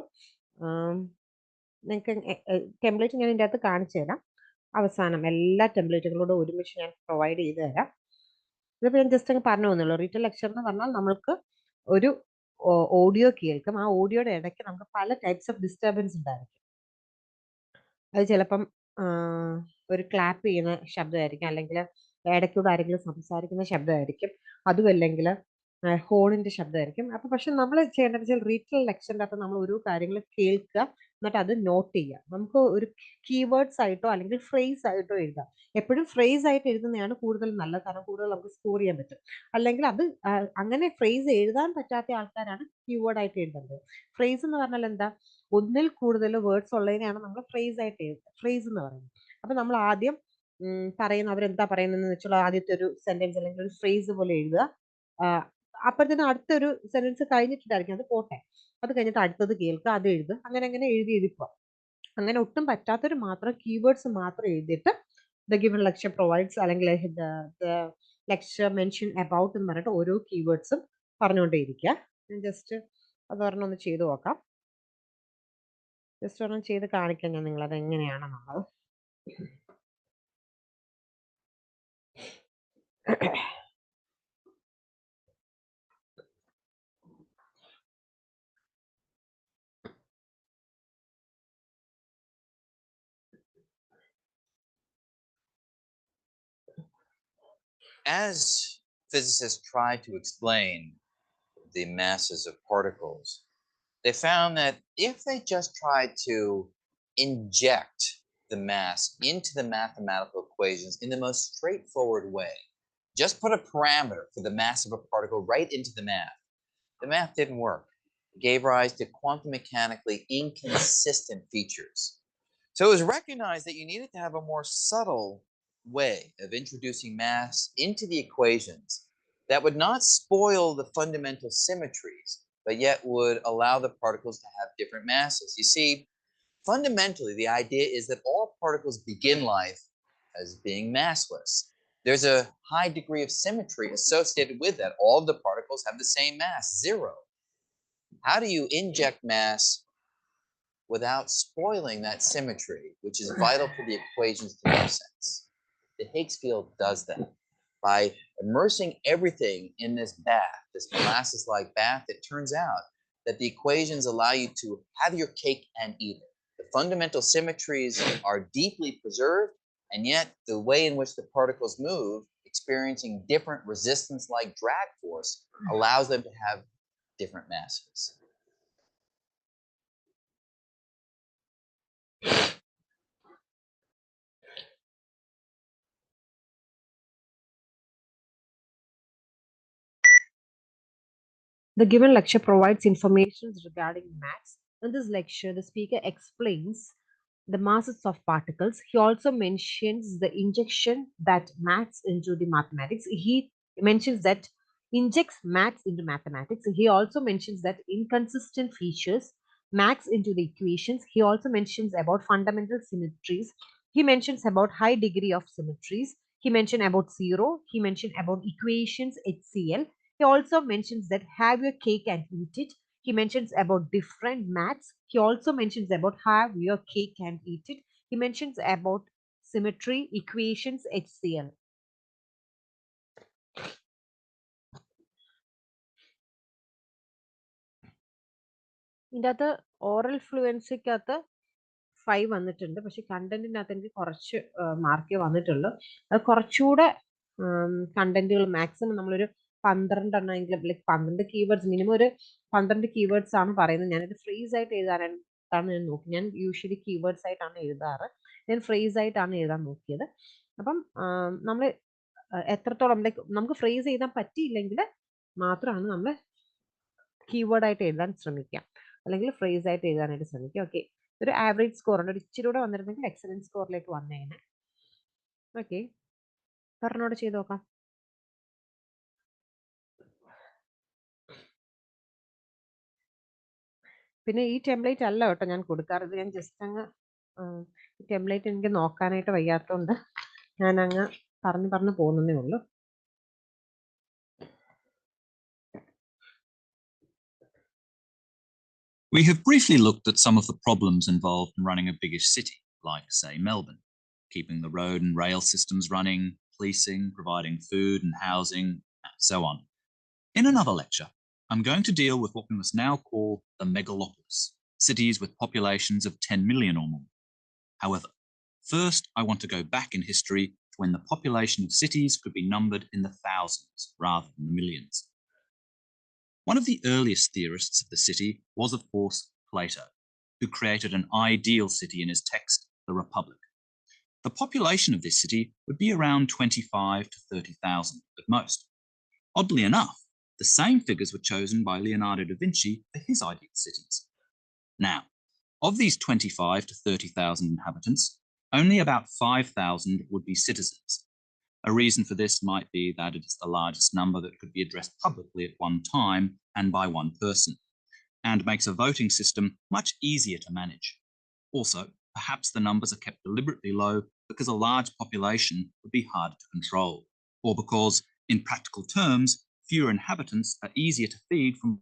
നിങ്ങൾക്ക് ടെംപ്ലേറ്റ് ഞാൻ ഇതിൻ്റെ അകത്ത് കാണിച്ചു തരാം. അവസാനം എല്ലാ ടെംപ്ലേറ്റുകളോടും ഒരുമിച്ച് ഞാൻ പ്രൊവൈഡ് ചെയ്ത് തരാം. ഇതിപ്പോൾ ഞാൻ ജസ്റ്റ് അങ്ങ് പറഞ്ഞു പോകുന്നുള്ളൂ. റീറ്റൽ ലെക്ചർ എന്ന് പറഞ്ഞാൽ നമ്മൾക്ക് ഒരു ഓഡിയോ കേൾക്കും. ആ ഓഡിയോയുടെ ഇടയ്ക്ക് നമുക്ക് പല ടൈപ്സ് ഓഫ് ഡിസ്റ്റർബൻസ് ഉണ്ടായിരിക്കും. അത് ചിലപ്പം ഒരു ക്ലാപ്പ് ചെയ്യുന്ന ശബ്ദമായിരിക്കും, അല്ലെങ്കിൽ ഇടയ്ക്കൂടെ ആരെങ്കിലും സംസാരിക്കുന്ന ശബ്ദമായിരിക്കും, അതുമല്ലെങ്കിൽ ഹോണിന്റെ ശബ്ദമായിരിക്കും. അപ്പൊ പക്ഷെ നമ്മൾ ചെയ്യേണ്ടത് വെച്ചാൽ റീറ്റൽ ലെക്ചറിൻ്റെ അകത്ത് നമ്മൾ ഓരോ കാര്യങ്ങൾ കേൾക്കുക, എന്നിട്ട് അത് നോട്ട് ചെയ്യുക. നമുക്ക് ഒരു കീവേഡ്സ് ആയിട്ടോ അല്ലെങ്കിൽ ഫ്രേസ് ആയിട്ടോ എഴുതാം. എപ്പോഴും ഫ്രേസ് ആയിട്ട് എഴുതുന്നതാണ് കൂടുതൽ നല്ലത്, കാരണം കൂടുതൽ നമുക്ക് സ്കോർ ചെയ്യാൻ പറ്റും. അല്ലെങ്കിൽ അത് അങ്ങനെ ഫ്രേസ് എഴുതാൻ പറ്റാത്ത ആൾക്കാരാണ് കീവേഡ് ആയിട്ട് എഴുതുന്നത്. ഫ്രേസ് എന്ന് പറഞ്ഞാൽ എന്താ, ഒന്നിൽ കൂടുതൽ വേർഡ്സ് ഉള്ളതിനെയാണ് നമ്മൾ ഫ്രേസ് ആയിട്ട് എഴുതുക, ഫ്രേസ് എന്ന് പറയുന്നത്. അപ്പൊ നമ്മൾ ആദ്യം പറയുന്ന അവരെന്താ പറയുന്നതെന്ന് വെച്ചുള്ള ആദ്യത്തെ ഒരു സെന്റൻസ് അല്ലെങ്കിൽ ഒരു ഫ്രേസ് പോലെ എഴുതുക. അപ്പോഴത്തേനും അടുത്തൊരു സെന്റൻസ് കഴിഞ്ഞിട്ടുണ്ടായിരിക്കും, അത് പോട്ടെ. അത് കഴിഞ്ഞിട്ട് അടുത്തത് കേൾക്കുക, അത് എഴുതുക. അങ്ങനെ അങ്ങനെ എഴുതിപ്പോ അങ്ങനെ ഒട്ടും പറ്റാത്തൊരു മാത്രം കീവേഡ്സ് മാത്രം എഴുതിയിട്ട് ദ ഗിവൺ ലെക്ചർ പ്രൊവൈഡ്സ് അല്ലെങ്കിൽ ലെക്ചർ മെൻഷൻ അബൌട്ട് എന്ന് പറഞ്ഞിട്ട് ഓരോ കീവേഡ്സും പറഞ്ഞുകൊണ്ടേയിരിക്കുക. ജസ്റ്റ് അത് പറഞ്ഞ് ഒന്ന് ചെയ്തു നോക്കാം. ജസ്റ്റ് ഒരെണ്ണം ചെയ്ത് കാണിക്കാം ഞാൻ നിങ്ങളത് എങ്ങനെയാണെന്നുള്ളത്. As physicists tried to explain the masses of particles, they found that if they just tried to inject the mass into the mathematical equations in the most straightforward way, just put a parameter for the mass of a particle right into the math didn't work. It gave rise to quantum mechanically inconsistent features. So it was recognized that you needed to have a more subtle way of introducing mass into the equations that would not spoil the fundamental symmetries, but yet would allow the particles to have different masses. You see, fundamentally, the idea is that all particles begin life as being massless. There's a high degree of symmetry associated with that. All of the particles have the same mass, 0. How do you inject mass without spoiling that symmetry, which is vital for the equations to make sense. The Higgs field does that. By immersing everything in this bath, this molasses-like bath, it turns out that the equations allow you to have your cake and eat it. The fundamental symmetries are deeply preserved, and yet the way in which the particles move, experiencing different resistance-like drag force, allows them to have different masses. The given lecture provides information regarding maths. In this lecture, the speaker explains the masses of particles. He also mentions the injection that maths into the mathematics. He mentions that injects maths into mathematics. He also mentions that inconsistent features maths into the equations. He also mentions about fundamental symmetries. He mentions about high degree of symmetries. He mentioned about zero. He mentioned about equations HCl. He also mentions that have your cake and eat it. He mentions about different maths. He also mentions about have your cake and eat it. He mentions about symmetry, equations, HCl. ഇതിൻ്റെ അകത്ത് oral ഫ്ലുവൻസിക്കകത്ത് 5 വന്നിട്ടുണ്ട്. പക്ഷെ കണ്ടന്റിനകത്ത് എനിക്ക് കുറച്ച് മാർക്കേ വന്നിട്ടുള്ളൂ. അത് കുറച്ചുകൂടെ കണ്ടന്റുകൾ maximum നമ്മളൊരു 12 എണ്ണമെങ്കിലും ലൈക്ക് 12 കീവേഡ്സ് മിനിമം ഒരു 12 കീവേഡ്സ് ആണ് പറയുന്നത്. ഞാനത് ഫ്രേസ് ആയിട്ട് എഴുതാനായിട്ടാണ് ഞാൻ നോക്കി. ഞാൻ യൂഷ്വലി കീവേഡ്സ് ആയിട്ടാണ് എഴുതാറ്. ഞാൻ ഫ്രേസ് ആയിട്ടാണ് എഴുതാൻ നോക്കിയത്. അപ്പം നമ്മൾ എത്രത്തോളം ലൈക്ക് നമുക്ക് ഫ്രേസ് എഴുതാൻ പറ്റിയില്ലെങ്കിൽ മാത്രമാണ് നമ്മൾ കീവേഡ് ആയിട്ട് എഴുതാൻ ശ്രമിക്കുക, അല്ലെങ്കിൽ ഫ്രേസ് ആയിട്ട് എഴുതാനായിട്ട് ശ്രമിക്കുക. ഓക്കെ, ഒരു ആവറേജ് സ്കോർ ഉണ്ട്. ഒരു ഇച്ചിരി കൂടെ വന്നിരുന്നെങ്കിൽ എക്സലന്റ് സ്കോറിലേക്ക് വന്നേനെ. ഓക്കെ, പറഞ്ഞോട് ചെയ്ത് നോക്കാം. പിന്നെ ഈ ടെംപ്ലേറ്റ് അല്ല കേട്ടോ ഞാൻ കൊടുക്കാറ്. ഇത് ഞാൻ ജസ്റ്റ് അങ്ങ് ഈ ടെംപ്ലേറ്റ് എനിക്ക് നോക്കാനായിട്ട് വയ്യാത്തതുകൊണ്ട് ഞാൻ അങ്ങ് പറഞ്ഞു പോകുന്നേ ഉള്ളൂ. We have briefly looked at some of the problems involved in running a biggish city, like, say, Melbourne, keeping the road and rail systems running, policing, providing food and housing, and so on. In another lecture, I'm going to deal with what we must now call the megalopolis, cities with populations of 10 million or more. However, first I want to go back in history to when the population of cities could be numbered in the thousands rather than the millions. One of the earliest theorists of the city was, of course, Plato, who created an ideal city in his text, The Republic. The population of this city would be around 25 to 30,000 at most. Oddly enough, the same figures were chosen by Leonardo da Vinci for his ideal cities. Now, of these 25 to 30,000 inhabitants, only about 5,000 would be citizens. A reason for this might be that it is the largest number that could be addressed publicly at one time and by one person, and makes a voting system much easier to manage. Also, perhaps the numbers are kept deliberately low because a large population would be hard to control, or because, in practical terms, fewer inhabitants are easier to feed from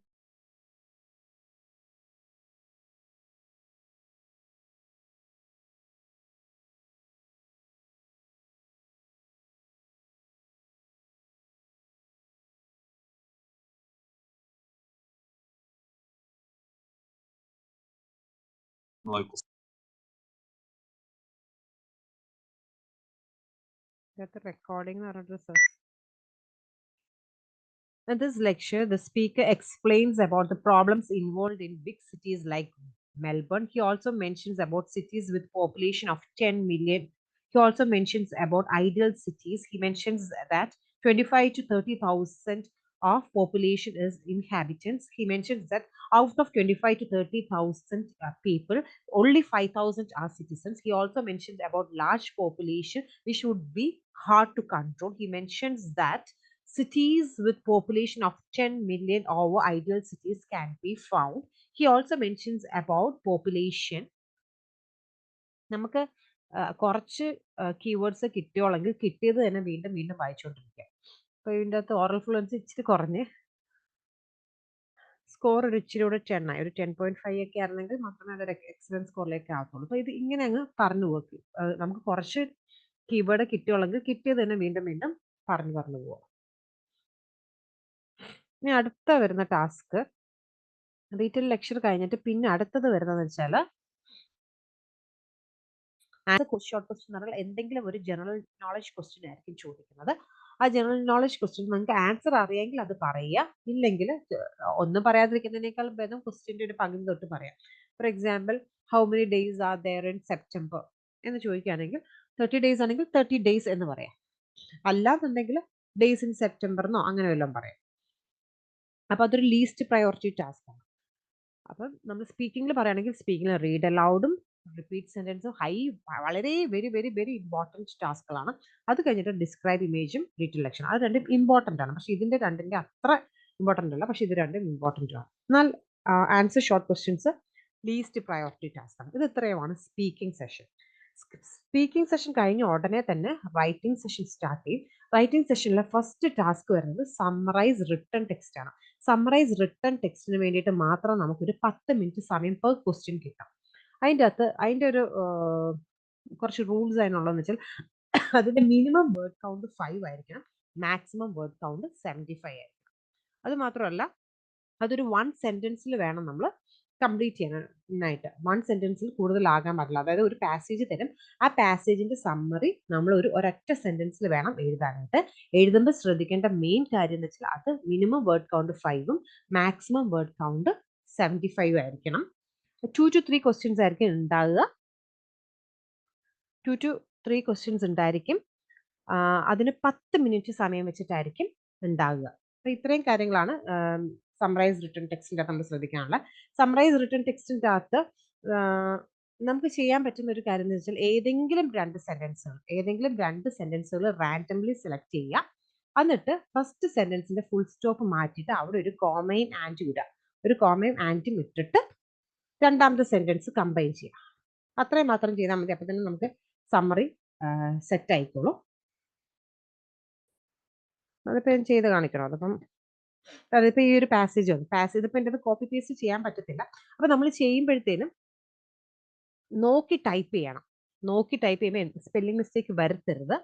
local. Recording. In this lecture, the speaker explains about the problems involved in big cities like Melbourne. He also mentions about cities with population of 10 million. He also mentions about ideal cities. He mentions that 25 to 30,000 of population is inhabitants. He mentions that out of 25 to 30,000 people, only 5,000 are citizens. He also mentions about large population which would be hard to control. He mentions that cities with population of 10 million or ideal cities can be found. He also mentions about population. നമുക്ക് കുറച്ച് keywords കിട്ടിയോളെങ്കിൽ കിട്ടിയത് തന്നെ വീണ്ടും വീണ്ടും വായിച്ചുകൊണ്ടിരിക്കുക. അപ്പോൾ ഇതിൻ്റെ അകത്ത് oral fluency ഇച്ചിരി കുറഞ്ഞ് സ്കോർ ഒരു ഇച്ചിരി കൂടെ 10 ആയി, ഒരു 10.5 ഒക്കെ ആയിരുന്നെങ്കിൽ മാത്രമേ അതൊരു എക്സലന്റ് സ്കോറിലേക്ക് ആകത്തുള്ളൂ. അപ്പോൾ ഇത് ഇങ്ങനെ അങ്ങ് പറഞ്ഞു പോകും. നമുക്ക് കുറച്ച് കീവേഡ് കിട്ടിയുള്ളെങ്കിൽ കിട്ടിയത് തന്നെ വീണ്ടും വീണ്ടും പറഞ്ഞു പോവാം. ഇനി അടുത്ത വരുന്ന ടാസ്ക് ഡീറ്റെയിൽ ലെക്ചർ കഴിഞ്ഞിട്ട് പിന്നെ അടുത്തത് വരുന്നതെന്ന് വെച്ചാൽ ഷോർട്ട് ക്വസ്റ്റ്യൻ എന്ന് പറഞ്ഞാൽ എന്തെങ്കിലും ഒരു ജനറൽ നോളജ് ക്വസ്റ്റ്യൻ ആയിരിക്കും ചോദിക്കുന്നത്. ആ ജനറൽ നോളജ് ക്വസ്റ്റ്യൻ നിങ്ങൾക്ക് ആൻസർ അറിയാമെങ്കിൽ അത് പറയുക, ഇല്ലെങ്കിൽ ഒന്നും പറയാതിരിക്കുന്നതിനേക്കാൾ ഭേദം ക്വസ്റ്റ്യൻ്റെ ഒരു പകുതി തൊട്ട് പറയാം. For example, how many days are there in September എന്ന് ചോദിക്കുകയാണെങ്കിൽ 30 days ആണെങ്കിൽ 30 days എന്ന് പറയാം. അല്ലാന്നുണ്ടെങ്കിൽ ഡേയ്സ് ഇൻ സെപ്റ്റംബർ എന്നോ അങ്ങനെ വല്ലതും പറയാം. അപ്പൊ അതൊരു ലീസ്റ്റ് പ്രയോറിറ്റി ടാസ്ക് ആണ്. അപ്പം നമ്മൾ സ്പീക്കിംഗിൽ പറയുകയാണെങ്കിൽ സ്പീക്കിംഗിൽ റീഡ് അലൗഡും റിപ്പീറ്റ് സെന്റൻസും വളരെ വെരി വെരി വെരി ഇമ്പോർട്ടൻറ്റ് ടാസ്കുകളാണ്. അത് കഴിഞ്ഞിട്ട് ഡിസ്ക്രൈബ് ഇമേജും ഡീറ്റെയിൽ ലെക്ചർ, അത് രണ്ടും ഇമ്പോർട്ടൻ്റ് ആണ്. പക്ഷേ ഇതിന്റെ രണ്ടിന്റെ അത്ര ഇമ്പോർട്ടൻ്റ് അല്ല, പക്ഷേ ഇത് രണ്ടും ഇമ്പോർട്ടൻ്റ് ആണ്. എന്നാൽ answer short questions least priority task ആണ്. ഇത് ഇത്രയുമാണ് സ്പീക്കിംഗ് സെഷൻ. സ്പീക്കിംഗ് സെഷൻ കഴിഞ്ഞ ഉടനെ തന്നെ റൈറ്റിംഗ് സെഷൻ സ്റ്റാർട്ട് ചെയ്യും. റൈറ്റിംഗ് സെഷനിലെ ഫസ്റ്റ് ടാസ്ക് വരുന്നത് സമ്മറൈസ് റിട്ടൺ ടെക്സ്റ്റ് ആണ്. സമ്മറൈസ് റിട്ടൺ ടെക്സ്റ്റിന് വേണ്ടിയിട്ട് മാത്രം നമുക്കൊരു 10 മിനിറ്റ് സമയം പെർ ക്വസ്റ്റ്യൻ കിട്ടാം. അതിൻ്റെ ഒരു കുറച്ച് റൂൾസ് അതിനുള്ളതെന്ന് വെച്ചാൽ അതിന്റെ മിനിമം വേർഡ് കൗണ്ട് 5 ആയിരിക്കണം, മാക്സിമം വേർഡ് കൗണ്ട് 75 ആയിരിക്കണം. അത് മാത്രമല്ല, അതൊരു 1 സെന്റൻസിൽ വേണം നമ്മൾ കംപ്ലീറ്റ് ചെയ്യാനായിട്ട്. 1 സെന്റൻസിൽ കൂടുതലാകാൻ പാടില്ല. അതായത് ഒരു പാസേജ് തരും, ആ പാസേജിന്റെ സമ്മറി നമ്മൾ ഒരൊറ്റ സെന്റൻസിൽ വേണം എഴുതാനായിട്ട്. എഴുതുമ്പോൾ ശ്രദ്ധിക്കേണ്ട മെയിൻ കാര്യം എന്ന് വെച്ചാൽ അത് മിനിമം വേർഡ് കൗണ്ട് 5ഉം മാക്സിമം വേർഡ് കൗണ്ട് 75 ആയിരിക്കണം. 2 to 3 ക്വസ്റ്റ്യൻസ് ആയിരിക്കും ഉണ്ടാകുക. 2 to 3 ക്വസ്റ്റ്യൻസ് ഉണ്ടായിരിക്കും. അതിന് 10 മിനിറ്റ് സമയം വെച്ചിട്ടായിരിക്കും ഉണ്ടാകുക. അപ്പൊ ഇത്രയും കാര്യങ്ങളാണ് സമ്മറൈസ് റിട്ടൺ ടെക്സ്റ്റിൻ്റെ നമ്മൾ ശ്രദ്ധിക്കാനുള്ള. സമ്മറൈസ് റിട്ടൺ ടെക്സ്റ്റിൻ്റെ അകത്ത് നമുക്ക് ചെയ്യാൻ പറ്റുന്ന ഒരു കാര്യം എന്ന് വെച്ചാൽ ഏതെങ്കിലും രണ്ട് സെന്റൻസുകൾ റാൻഡംലി സെലക്ട് ചെയ്യുക. എന്നിട്ട് ഫസ്റ്റ് സെന്റൻസിന്റെ ഫുൾ സ്റ്റോപ്പ് മാറ്റിയിട്ട് അവിടെ ഒരു കോമയും ആൻറ്റും ഇടുക. ഒരു കോമയും ആൻറ്റും ഇട്ടിട്ട് രണ്ടാമത്തെ സെന്റൻസ് കമ്പൈൻ ചെയ്യുക. അത്രയും മാത്രം ചെയ്താൽ മതി. അപ്പൊ തന്നെ നമുക്ക് സമ്മറി സെറ്റ് ആയിക്കോളും. അതിപ്പോൾ ഞാൻ ചെയ്ത് കാണിക്കണം. അതിപ്പോൾ ഈ ഒരു പാസേജ് ഇപ്പം എൻ്റെ കോപ്പി പേസ്റ്റ് ചെയ്യാൻ പറ്റത്തില്ല. അപ്പൊ നമ്മൾ ചെയ്യുമ്പോഴത്തേനും നോക്കി ടൈപ്പ് ചെയ്യണം. നോക്കി ടൈപ്പ് ചെയ്യുമ്പോൾ സ്പെല്ലിംഗ് മിസ്റ്റേക്ക് വരുത്തരുത്.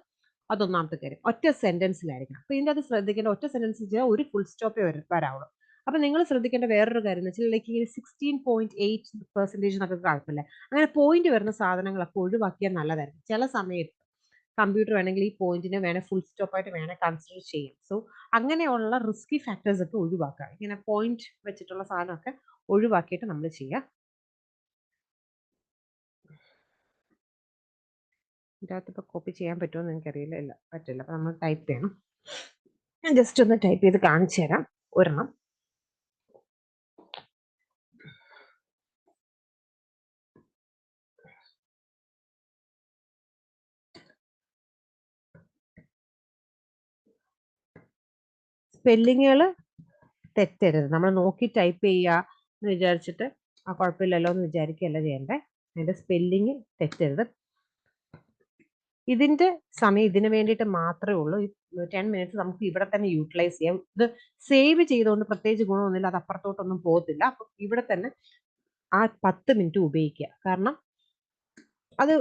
അതൊന്നാമത്തെ കാര്യം. ഒറ്റ സെന്റൻസിലായിരിക്കണം. അപ്പൊ ഇതിൻ്റെ അത് ശ്രദ്ധിക്കേണ്ട, ഒറ്റ സെന്റൻസിൽ ചെയ്യാൻ ഒരു ഫുൾ സ്റ്റോപ്പേ വരാവുള്ളൂ. അപ്പൊ നിങ്ങൾ ശ്രദ്ധിക്കേണ്ട വേറൊരു കാര്യം എന്ന് വെച്ചാൽ ലൈക്ക് 16.8% എന്നൊക്കെ കുഴപ്പമില്ല. അങ്ങനെ പോയിന്റ് വരുന്ന സാധനങ്ങളൊക്കെ ഒഴിവാക്കിയാൽ നല്ലതായിരിക്കും. ചില സമയത്ത് കമ്പ്യൂട്ടർ വേണമെങ്കിൽ ഈ പോയിന്റിനെ വേണേൽ ഫുൾ സ്റ്റോപ്പ് ആയിട്ട് വേണേൽ കൺസിഡർ ചെയ്യും. സോ അങ്ങനെയുള്ള റിസ്കി ഫാക്ടേഴ്സ് ഒക്കെ ഒഴിവാക്കുക. ഇങ്ങനെ പോയിന്റ് വെച്ചിട്ടുള്ള സാധനമൊക്കെ ഒഴിവാക്കിയിട്ട് നമ്മൾ ചെയ്യുക. ഇതിനകത്ത് ഇപ്പോൾ കോപ്പി ചെയ്യാൻ പറ്റുമോ എന്ന് എനിക്കറിയില്ല. ഇല്ല, പറ്റില്ല. അപ്പം നമ്മൾ ടൈപ്പ് ചെയ്യണം. ഞാൻ ജസ്റ്റ് ഒന്ന് ടൈപ്പ് ചെയ്ത് കാണിച്ചു തരാം ഒരെണ്ണം. സ്പെല്ലിങ്ങുകൾ തെറ്റരുത്. നമ്മൾ നോക്കി ടൈപ്പ് ചെയ്യുക എന്ന് വിചാരിച്ചിട്ട് കുഴപ്പമില്ലല്ലോ എന്ന് വിചാരിക്കുകയല്ല ചെയ്യേണ്ടത്. അതിൻ്റെ സ്പെല്ലിങ് തെറ്റരുത്. ഇതിന്റെ സമയം ഇതിന് വേണ്ടിയിട്ട് മാത്രമേ ഉള്ളൂ. 10 മിനിറ്റ്സ് നമുക്ക് ഇവിടെ തന്നെ യൂട്ടിലൈസ് ചെയ്യാം. ഇത് സേവ് ചെയ്തുകൊണ്ട് പ്രത്യേകിച്ച് ഗുണമൊന്നുമില്ല, അത് അപ്പുറത്തോട്ടൊന്നും പോകത്തില്ല. അപ്പൊ ഇവിടെ തന്നെ ആ 10 മിനിറ്റ് ഉപയോഗിക്കുക. കാരണം അത്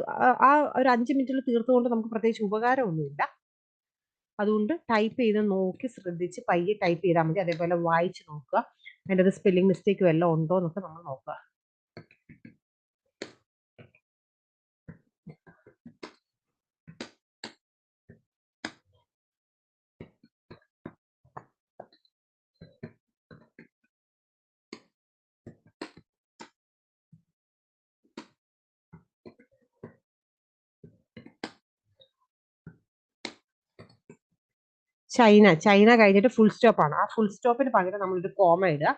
ആ ഒരു 5 മിനിറ്റിൽ തീർത്തുകൊണ്ട് നമുക്ക് പ്രത്യേകിച്ച് ഉപകാരമൊന്നുമില്ല. അതുകൊണ്ട് ടൈപ്പ് ചെയ്ത് നോക്കി ശ്രദ്ധിച്ച് പയ്യെ ടൈപ്പ് ചെയ്താൽ മതി. അതേപോലെ വായിച്ച് നോക്കുക, അതിൻ്റെ അത് സ്പെല്ലിംഗ് മിസ്റ്റേക്ക് വല്ലതും ഉണ്ടോ എന്നൊക്കെ നമ്മൾ നോക്കുക. ചൈന കഴിഞ്ഞിട്ട് ഫുൾ സ്റ്റോപ്പ് ആണ്. ആ ഫുൾ സ്റ്റോപ്പിന് പകരം നമ്മളൊരു കോമ ഇടുക.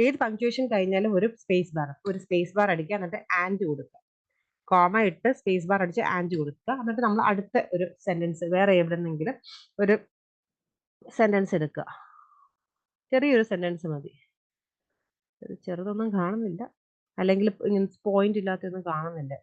ഏത് പങ്ക്ച്വേഷൻ കഴിഞ്ഞാലും ഒരു സ്പേസ് ബാർ അടിക്കുക. എന്നിട്ട് ആൻഡ് കൊടുക്കുക. കോമ ഇട്ട് സ്പേസ് ബാർ അടിച്ച് ആൻഡ് കൊടുക്കുക. എന്നിട്ട് നമ്മൾ അടുത്ത ഒരു സെന്റൻസ് വേറെ എവിടെന്നെങ്കിലും ഒരു സെന്റൻസ് എടുക്കുക. ചെറിയൊരു സെന്റൻസ് മതി. ചെറുതൊന്നും കാണുന്നില്ല, അല്ലെങ്കിൽ ഇങ്ങനെ പോയിന്റ് ഇല്ലാത്തൊന്നും കാണുന്നില്ല.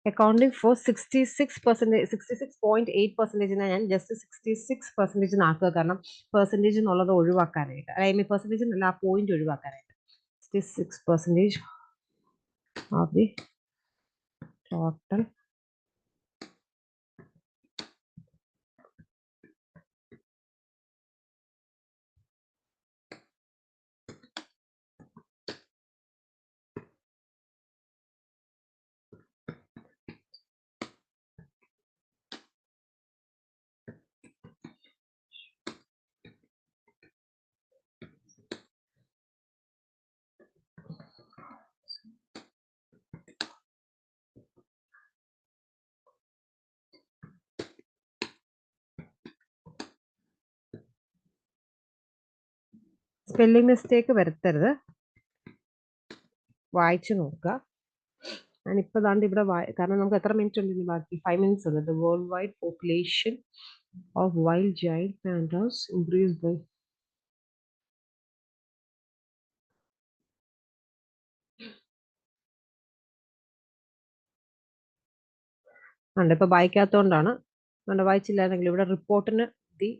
accounting for 66%, 66.8% ഞാൻ ജസ്റ്റ് 66% ആക്കുക. കാരണം പെർസെൻറ്റേജ് എന്നുള്ളത് ഒഴിവാക്കാനായിട്ട്, ഐ മീൻ പെർസെൻറ്റേജ് എന്നല്ല, ആ പോയിന്റ് ഒഴിവാക്കാനായിട്ട്. 66% of the total spelling mistake വരുത്തരുത്, വായിച്ചു നോക്കുക. ഞാനിപ്പോൾ ദാണ്ട് ഇവിടെ കാരണം നമുക്ക് എത്ര മിനിറ്റ് ഉണ്ട് ഇനി ബാക്കി? 5 minutes ഉണ്ട്. The world wide population of wild giant pandas increase by ഉണ്ട്. ഇപ്പൊ വായിക്കാത്തതുകൊണ്ടാണ്. വായിച്ചില്ലായിരുന്നെങ്കിൽ ഇവിടെ റിപ്പോർട്ടിന് ദി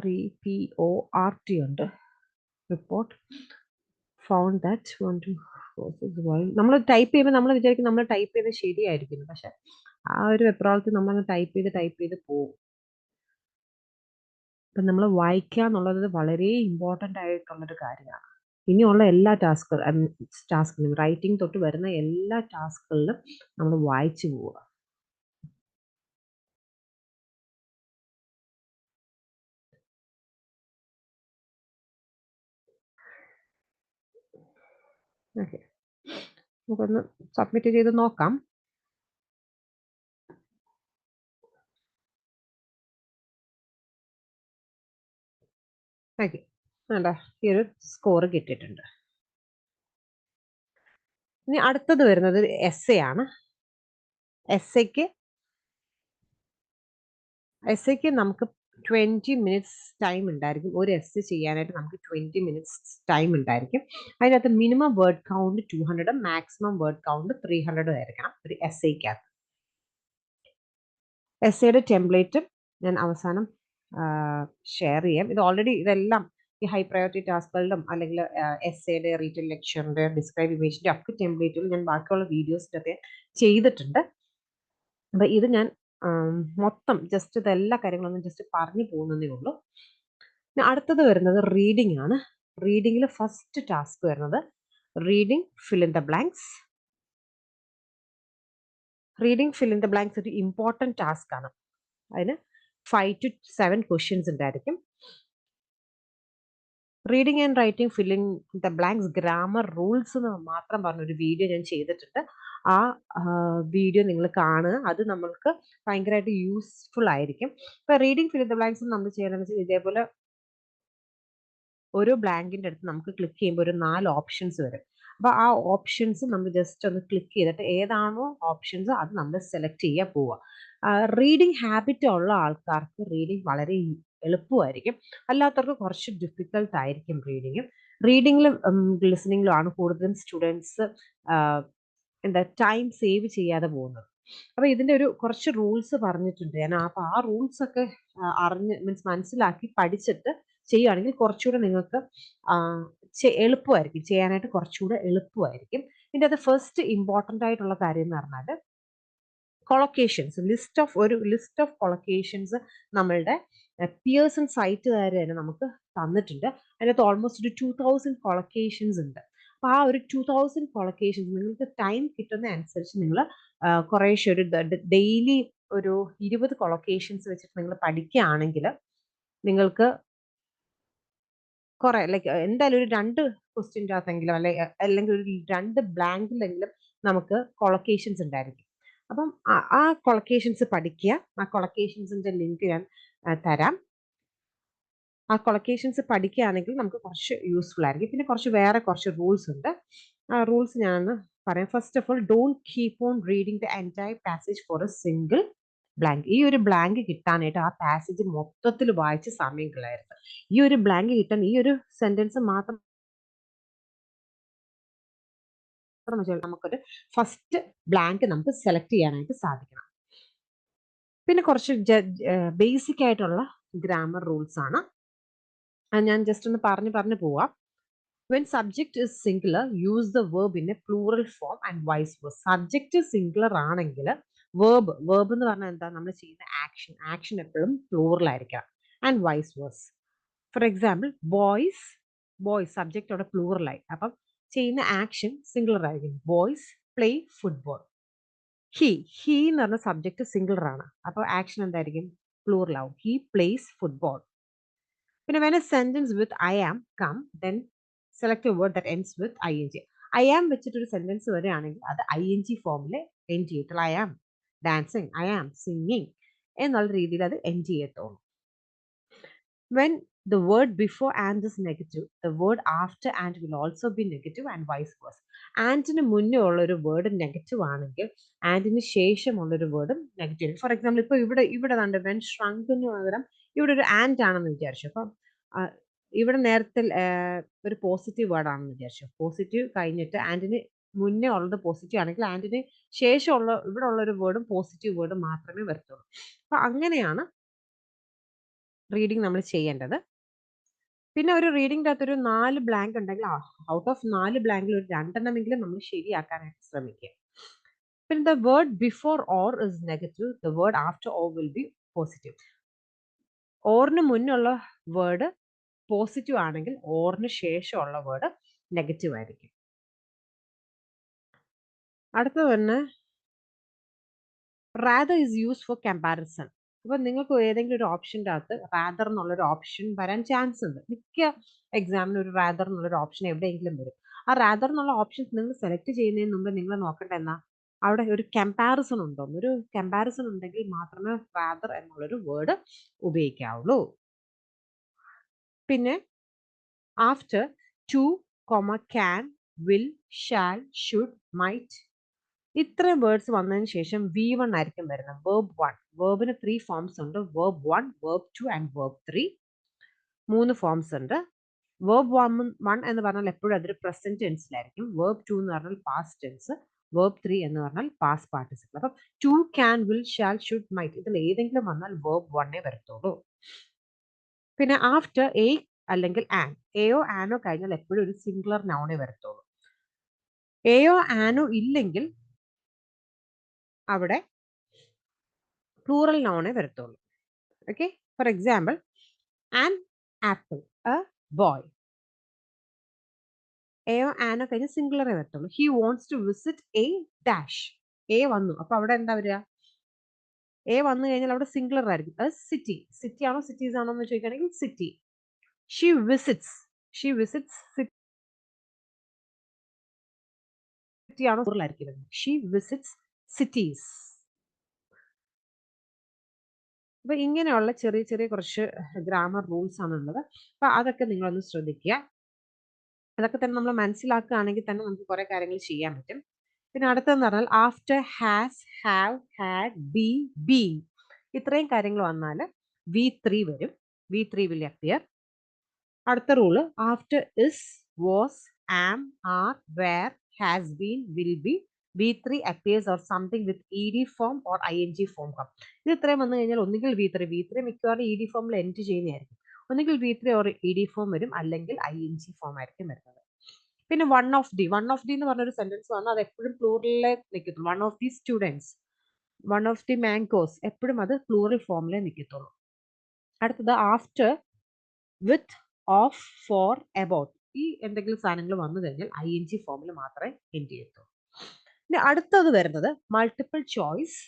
REPORT ഉണ്ട്. Report found that 1 2 4 6 wild. നമ്മൾ ടൈപ്പ് ചെയ്യുമ്പോൾ നമ്മൾ വിചാരിക്കും നമ്മൾ ടൈപ്പ് ചെയ്ത് ശരിയായിരിക്കും, പക്ഷെ ആ ഒരു വെപ്രാളത്തിൽ നമ്മളങ്ങ് ടൈപ്പ് ചെയ്ത് പോകും. അപ്പം നമ്മൾ വായിക്കുക എന്നുള്ളത് വളരെ ഇമ്പോർട്ടൻ്റ് ആയിട്ടുള്ളൊരു കാര്യമാണ്. ഇനിയുള്ള എല്ലാ ടാസ്കിലും റൈറ്റിംഗ് തൊട്ട് വരുന്ന എല്ലാ ടാസ്കുകളിലും നമ്മൾ വായിച്ചു പോവുക. ഓക്കെ, നമുക്കൊന്ന് സബ്മിറ്റ് ചെയ്ത് നോക്കാം. ഓക്കെ, വേണ്ട, ഈ ഒരു സ്കോർ കിട്ടിയിട്ടുണ്ട്. ഇനി അടുത്തത് വരുന്നത് എസ്സേ ആണ്. എസ്സേക്ക് നമുക്ക് 20 minutes ടൈം ഉണ്ടായിരിക്കും. ഒരു എസ്സേ ചെയ്യാനായിട്ട് നമുക്ക് 20 minutes ടൈം ഉണ്ടായിരിക്കും. അതിനകത്ത് minimum word count 200, maximum word count 300 ആയിരിക്കണം ഒരു എസ്സേക്കകത്ത്. എസ്സേയുടെ ടെംപ്ലേറ്റും ഞാൻ അവസാനം ഷെയർ ചെയ്യാം. ഇത് ഓൾറെഡി ഇതെല്ലാം ഈ ഹൈ പ്രയോറിറ്റി ടാസ്കുകളിലും അല്ലെങ്കിൽ എസ്സേയുടെ, റീറ്റെയിൽ ലെക്ചറിന്റെ, ഡിസ്ക്രൈബ് ഇമേജിന്റെ ഒക്കെ ടെംപ്ലേറ്റുകൾ ഞാൻ ബാക്കിയുള്ള വീഡിയോസിലൊക്കെ ചെയ്തിട്ടുണ്ട്. അപ്പൊ ഇത് ഞാൻ മൊത്തം ജസ്റ്റ് ഇതെല്ലാ കാര്യങ്ങളൊന്നും ജസ്റ്റ് പറഞ്ഞു പോകുന്നതേ ഉള്ളൂ. അടുത്തത് വരുന്നത് റീഡിംഗ് ആണ്. റീഡിങ്ങിൽ ഫസ്റ്റ് ടാസ്ക് വരുന്നത് reading fill in the blanks. Reading fill in the blanks ഒരു ഇമ്പോർട്ടൻറ്റ് ടാസ്ക് ആണ്. അതിന് 5 to 7 questions ഉണ്ടായിരിക്കും. Reading and writing filling the blanks grammar rules എന്ന് മാത്രം പറഞ്ഞൊരു വീഡിയോ ഞാൻ ചെയ്തിട്ടുണ്ട്. ആ വീഡിയോ നിങ്ങൾ കാണുക, അത് നമ്മൾക്ക് ഭയങ്കരമായിട്ട് യൂസ്ഫുൾ ആയിരിക്കും. ഇപ്പൊ റീഡിംഗ് ഫിൽ ദ ബ്ലാങ്ക്സ് നമ്മൾ ചെയ്യണമെന്ന് വെച്ചാൽ ഇതേപോലെ ഓരോ ബ്ലാങ്കിന്റെ അടുത്ത് നമുക്ക് ക്ലിക്ക് ചെയ്യുമ്പോൾ ഒരു 4 ഓപ്ഷൻസ് വരും. അപ്പൊ ആ ഓപ്ഷൻസ് നമ്മൾ ജസ്റ്റ് ഒന്ന് ക്ലിക്ക് ചെയ്തിട്ട് ഏതാണോ ഓപ്ഷൻസ് അത് നമ്മൾ സെലക്ട് ചെയ്യാൻ പോവുക. റീഡിംഗ് ഹാബിറ്റ് ഉള്ള ആൾക്കാർക്ക് റീഡിംഗ് വളരെ എളുപ്പമായിരിക്കും, അല്ലാത്തവർക്ക് കുറച്ച് ഡിഫിക്കൽട്ട് ആയിരിക്കും റീഡിങ്. റീഡിങ്ങിലും ലിസണിങ്ങിലും ആണ് കൂടുതലും സ്റ്റുഡൻസ് എന്താ ടൈം സേവ് ചെയ്യാതെ പോകുന്നത്. അപ്പൊ ഇതിന്റെ ഒരു കുറച്ച് റൂൾസ് പറഞ്ഞിട്ടുണ്ട് ഞാൻ. അപ്പൊ ആ റൂൾസ് ഒക്കെ അറിഞ്ഞ് മനസ്സിലാക്കി പഠിച്ചിട്ട് ചെയ്യുകയാണെങ്കിൽ കുറച്ചുകൂടെ നിങ്ങൾക്ക് എളുപ്പമായിരിക്കും, ചെയ്യാനായിട്ട് കുറച്ചുകൂടെ എളുപ്പമായിരിക്കും. ഇതിൻ്റെ അത് ഫസ്റ്റ് ഇമ്പോർട്ടൻ്റ് ആയിട്ടുള്ള കാര്യം എന്ന് പറഞ്ഞാൽ കൊളൊക്കേഷൻസ്, ഒരു ലിസ്റ്റ് ഓഫ് കൊളൊക്കേഷൻസ് നമ്മളുടെ പിയേഴ്സൺ സൈറ്റുകാർ തന്നെ നമുക്ക് തന്നിട്ടുണ്ട്. അതിനകത്ത് ഓൾമോസ്റ്റ് ഒരു 2000 കൊളൊക്കേഷൻസ് ഉണ്ട്. അപ്പൊ ആ ഒരു 2000 കൊളൊക്കേഷൻസ് നിങ്ങൾക്ക് ടൈം കിട്ടുന്ന അനുസരിച്ച് നിങ്ങൾ കുറേശ്ശെ ഒരു ഡെയിലി ഒരു 20 കൊളൊക്കേഷൻസ് വെച്ചിട്ട് നിങ്ങൾ പഠിക്കുകയാണെങ്കിൽ നിങ്ങൾക്ക് കുറെ ലൈക്ക് എന്തായാലും ഒരു 2 ക്വസ്റ്റ്യൻ്റെ അകത്തെങ്കിലും അല്ലെങ്കിൽ ഒരു 2 ബ്ലാങ്കിലെങ്കിലും നമുക്ക് കൊളൊക്കേഷൻസ് ഉണ്ടായിരിക്കും. അപ്പം ആ കൊളൊക്കേഷൻസ് പഠിക്കുക. ആ കൊളൊക്കേഷൻസിന്റെ ലിങ്ക് ഞാൻ തരാം. ആ കൊളൊക്കേഷൻസ് പഠിക്കുകയാണെങ്കിൽ നമുക്ക് കുറച്ച് യൂസ്ഫുൾ ആയിരിക്കും. പിന്നെ വേറെ കുറച്ച് റൂൾസ് ഉണ്ട്. ആ റൂൾസ് ഞാനൊന്ന് പറയാം. First of all, don't keep on reading the entire passage four A single blank. ഈ ഒരു ബ്ലാങ്ക് കിട്ടാനായിട്ട് ആ പാസേജ് മൊത്തത്തിൽ വായിച്ച് സമയം കളയരുത്. ഈ ഒരു ബ്ലാങ്ക് കിട്ടാൻ ഈ ഒരു സെന്റൻസ് മാത്രം മാത്രം വെച്ചാൽ നമുക്കൊരു ഫസ്റ്റ് ബ്ലാങ്ക് നമുക്ക് സെലക്ട് ചെയ്യാനായിട്ട് സാധിക്കണം. പിന്നെ കുറച്ച് ബേസിക് ആയിട്ടുള്ള ഗ്രാമർ റൂൾസ് ആണ്. അത് ഞാൻ ജസ്റ്റ് ഒന്ന് പറഞ്ഞു പോവാം. When subject is singular, use the verb in a plural form and vice versa. Subject singular ആണെങ്കിൽ verb എന്ന് പറഞ്ഞാൽ എന്താ, നമ്മൾ ചെയ്യുന്ന ആക്ഷൻ എപ്പോഴും പ്ലൂറൽ ആയിരിക്കാം. And vice versa. For example boys subject അവിടെ പ്ലൂറൽ ആയി, അപ്പം ചെയ്യുന്ന ആക്ഷൻ സിംഗുലർ ആയിരിക്കും. Boys play football. ഹി എന്ന് പറഞ്ഞ സബ്ജക്റ്റ് സിംഗുലർ ആണ്, അപ്പോൾ ആക്ഷൻ എന്തായിരിക്കും, പ്ലൂറൽ ആവും. He place football. പിന്നെ when a sentence with I am come, then select a word that ends with ing. I am വെച്ചിട്ടൊരു സെന്റൻസ് വരികയാണെങ്കിൽ അത് ing ഫോമിൽ എൻഡ് ചെയ്യത്തുള്ളൂ. I am dancing, I am singing എന്നുള്ള രീതിയിൽ അത് എൻഡ് ചെയ്യത്തുള്ളൂ. When the word before and is negative, the word after and will also be negative and vice versa. ആൻഡിന് മുന്നേ ഉള്ള ഒരു വേർഡ് നെഗറ്റീവ് ആണെങ്കിൽ ആൻഡിന് ശേഷമുള്ളൊരു വേർഡും നെഗറ്റീവ്. ഫോർ എക്സാമ്പിൾ ഇപ്പോൾ ഇവിടെ കണ്ട് വെൻ ഷ്രങ്കിന് പകരം ഇവിടെ ഒരു ആൻഡ് ആണെന്ന് വിചാരിച്ചു. അപ്പം ഇവിടെ നേരത്തെ ഒരു പോസിറ്റീവ് വേർഡ് ആണെന്ന് വിചാരിച്ചു. പോസിറ്റീവ് കഴിഞ്ഞിട്ട് ആൻഡിന് മുന്നേ ഉള്ളത് പോസിറ്റീവ് ആണെങ്കിൽ ആൻഡിന് ശേഷമുള്ള ഇവിടെ ഉള്ള ഒരു വേർഡും പോസിറ്റീവ് വേർഡും മാത്രമേ വരത്തുള്ളൂ. അപ്പൊ അങ്ങനെയാണ് റീഡിങ് നമ്മൾ ചെയ്യേണ്ടത്. പിന്നെ ഒരു റീഡിങ്ങിൻ്റെ അകത്ത് ഒരു 4 ബ്ലാങ്ക് ഉണ്ടെങ്കിൽ ഔട്ട് ഓഫ് 4 ബ്ലാങ്കിൽ ഒരു 2 എണ്ണമെങ്കിലും നമ്മൾ ശരിയാക്കാനായിട്ട് ശ്രമിക്കുക. പിന്നെ the word before or is negative, the word after or will be positive. ഓറിന് മുന്നുള്ള വേർഡ് പോസിറ്റീവ് ആണെങ്കിൽ ഓറിന് ശേഷമുള്ള വേർഡ് നെഗറ്റീവ് ആയിരിക്കും. അടുത്തത് തന്നെ rather is use for comparison. അപ്പൊ നിങ്ങൾക്ക് ഏതെങ്കിലും ഒരു ഓപ്ഷൻ്റെ അകത്ത് റാദർ എന്നുള്ളൊരു ഓപ്ഷൻ വരാൻ ചാൻസ് ഉണ്ട്. മിക്ക എക്സാമിന് ഒരു റാദർ എന്നുള്ളൊരു ഓപ്ഷൻ എവിടെയെങ്കിലും വരും. ആ റാദർ എന്നുള്ള ഓപ്ഷൻസ് നിങ്ങൾ സെലക്ട് ചെയ്യുന്നതിന് മുമ്പ് നിങ്ങൾ നോക്കേണ്ട എന്നാ അവിടെ ഒരു കമ്പാരിസൺ ഉണ്ടോ. ഒരു കമ്പാരിസൺ ഉണ്ടെങ്കിൽ മാത്രമേ റാദർ എന്നുള്ളൊരു വേർഡ് ഉപയോഗിക്കാവുള്ളൂ. പിന്നെ after two, can, will, shall, should, might ഇത്രയും വേർഡ്സ് വന്നതിന് ശേഷം V1 ആയിരിക്കും വരുന്നത്. വേർബ് 1. വേർബിന് 3 ഫോംസ് ഉണ്ട്. Verb 1, verb 2 and verb 3. 3 forms ഉണ്ട്. വേർബ് 1 എന്ന് പറഞ്ഞാൽ എപ്പോഴും അതൊരു പ്രസന്റ് ടെൻസിലായിരിക്കും. വേർബ് 2 എന്ന് പറഞ്ഞാൽ പാസ്റ്റ് ടെൻസ്. വേർബ് 3 എന്ന് പറഞ്ഞാൽ പാസ്റ്റ് പാർട്ടിസിപ്പിൾ. അപ്പം to, can, will, shall, should, might ഇതിൽ ഏതെങ്കിലും വന്നാൽ വേർബ് 1 വരത്തുള്ളൂ. പിന്നെ ആഫ്റ്റർ എ അല്ലെങ്കിൽ ആൻ, എയോ ആനോ കഴിഞ്ഞാൽ എപ്പോഴും ഒരു സിംഗുലർ നൗണേ വരത്തുള്ളൂ. എയോ ആനോ ഇല്ലെങ്കിൽ അവിടെ പ്ലൂറൽ നൗണേ വരത്തുള്ളൂ. Okay, for example an apple, a boy. എയോ ആനോ കഴിഞ്ഞ് സിംഗുലറേ വരത്തുള്ളൂ. He wants to visit a dash. A വന്നു, അപ്പൊ അവിടെ എന്താ വരിക, എ വന്നു കഴിഞ്ഞാൽ അവിടെ സിംഗുലർ ആയിരിക്കും. A city. സിറ്റി ആണോ സിറ്റീസ് ആണോ എന്ന് ചോദിക്കുകയാണെങ്കിൽ സിറ്റി. ഷി വിസിറ്റ്സ് സിറ്റി ആണോ പ്ലൂറൽ ആയിരിക്കും. She visits cities. അപ്പൊ ഇങ്ങനെയുള്ള ചെറിയ ചെറിയ കുറച്ച് ഗ്രാമർ റൂൾസ് ആണുള്ളത്. അപ്പൊ അതൊക്കെ നിങ്ങളൊന്ന് ശ്രദ്ധിക്കുക. അതൊക്കെ തന്നെ നമ്മൾ മനസ്സിലാക്കുകയാണെങ്കിൽ തന്നെ നമുക്ക് കുറെ കാര്യങ്ങൾ ചെയ്യാൻ പറ്റും. പിന്നെ അടുത്തതെന്ന് പറഞ്ഞാൽ after, has, have, had, be, being ഇത്രയും കാര്യങ്ങൾ വന്നാൽ V3 വരും. V3 will appear. അടുത്ത rule after is, was, am, are, were, has been, will be, V3 appears or something with ED form or ING form come. ഇത് ഇത്രയും വന്നു കഴിഞ്ഞാൽ ഒന്നുകിൽ V3 മിക്കവാറും ED ഫോമിൽ എൻഡ് ചെയ്യുന്നതായിരിക്കും. ഒന്നുകിൽ V3 or ED ഫോം വരും, അല്ലെങ്കിൽ ING ഫോം ആയിരിക്കും വരുന്നത്. പിന്നെ വൺ ഓഫ് ദി എന്ന് പറഞ്ഞൊരു സെന്റൻസ് വന്നാൽ അത് എപ്പോഴും പ്ലൂറലിലെ നിൽക്കത്തുള്ളൂ. One of the students, one of the mangoes എപ്പോഴും അത് പ്ലൂറൽ ഫോമിലേ നിൽക്കത്തുള്ളൂ. അടുത്തത് after, with, of, for, about ഈ എന്തെങ്കിലും സാധനങ്ങൾ വന്നു കഴിഞ്ഞാൽ ING ഫോമിൽ മാത്രമേ എൻഡ് ചെയ്യത്തുള്ളൂ. ഇനി അടുത്തത് വരുന്നത് multiple choice,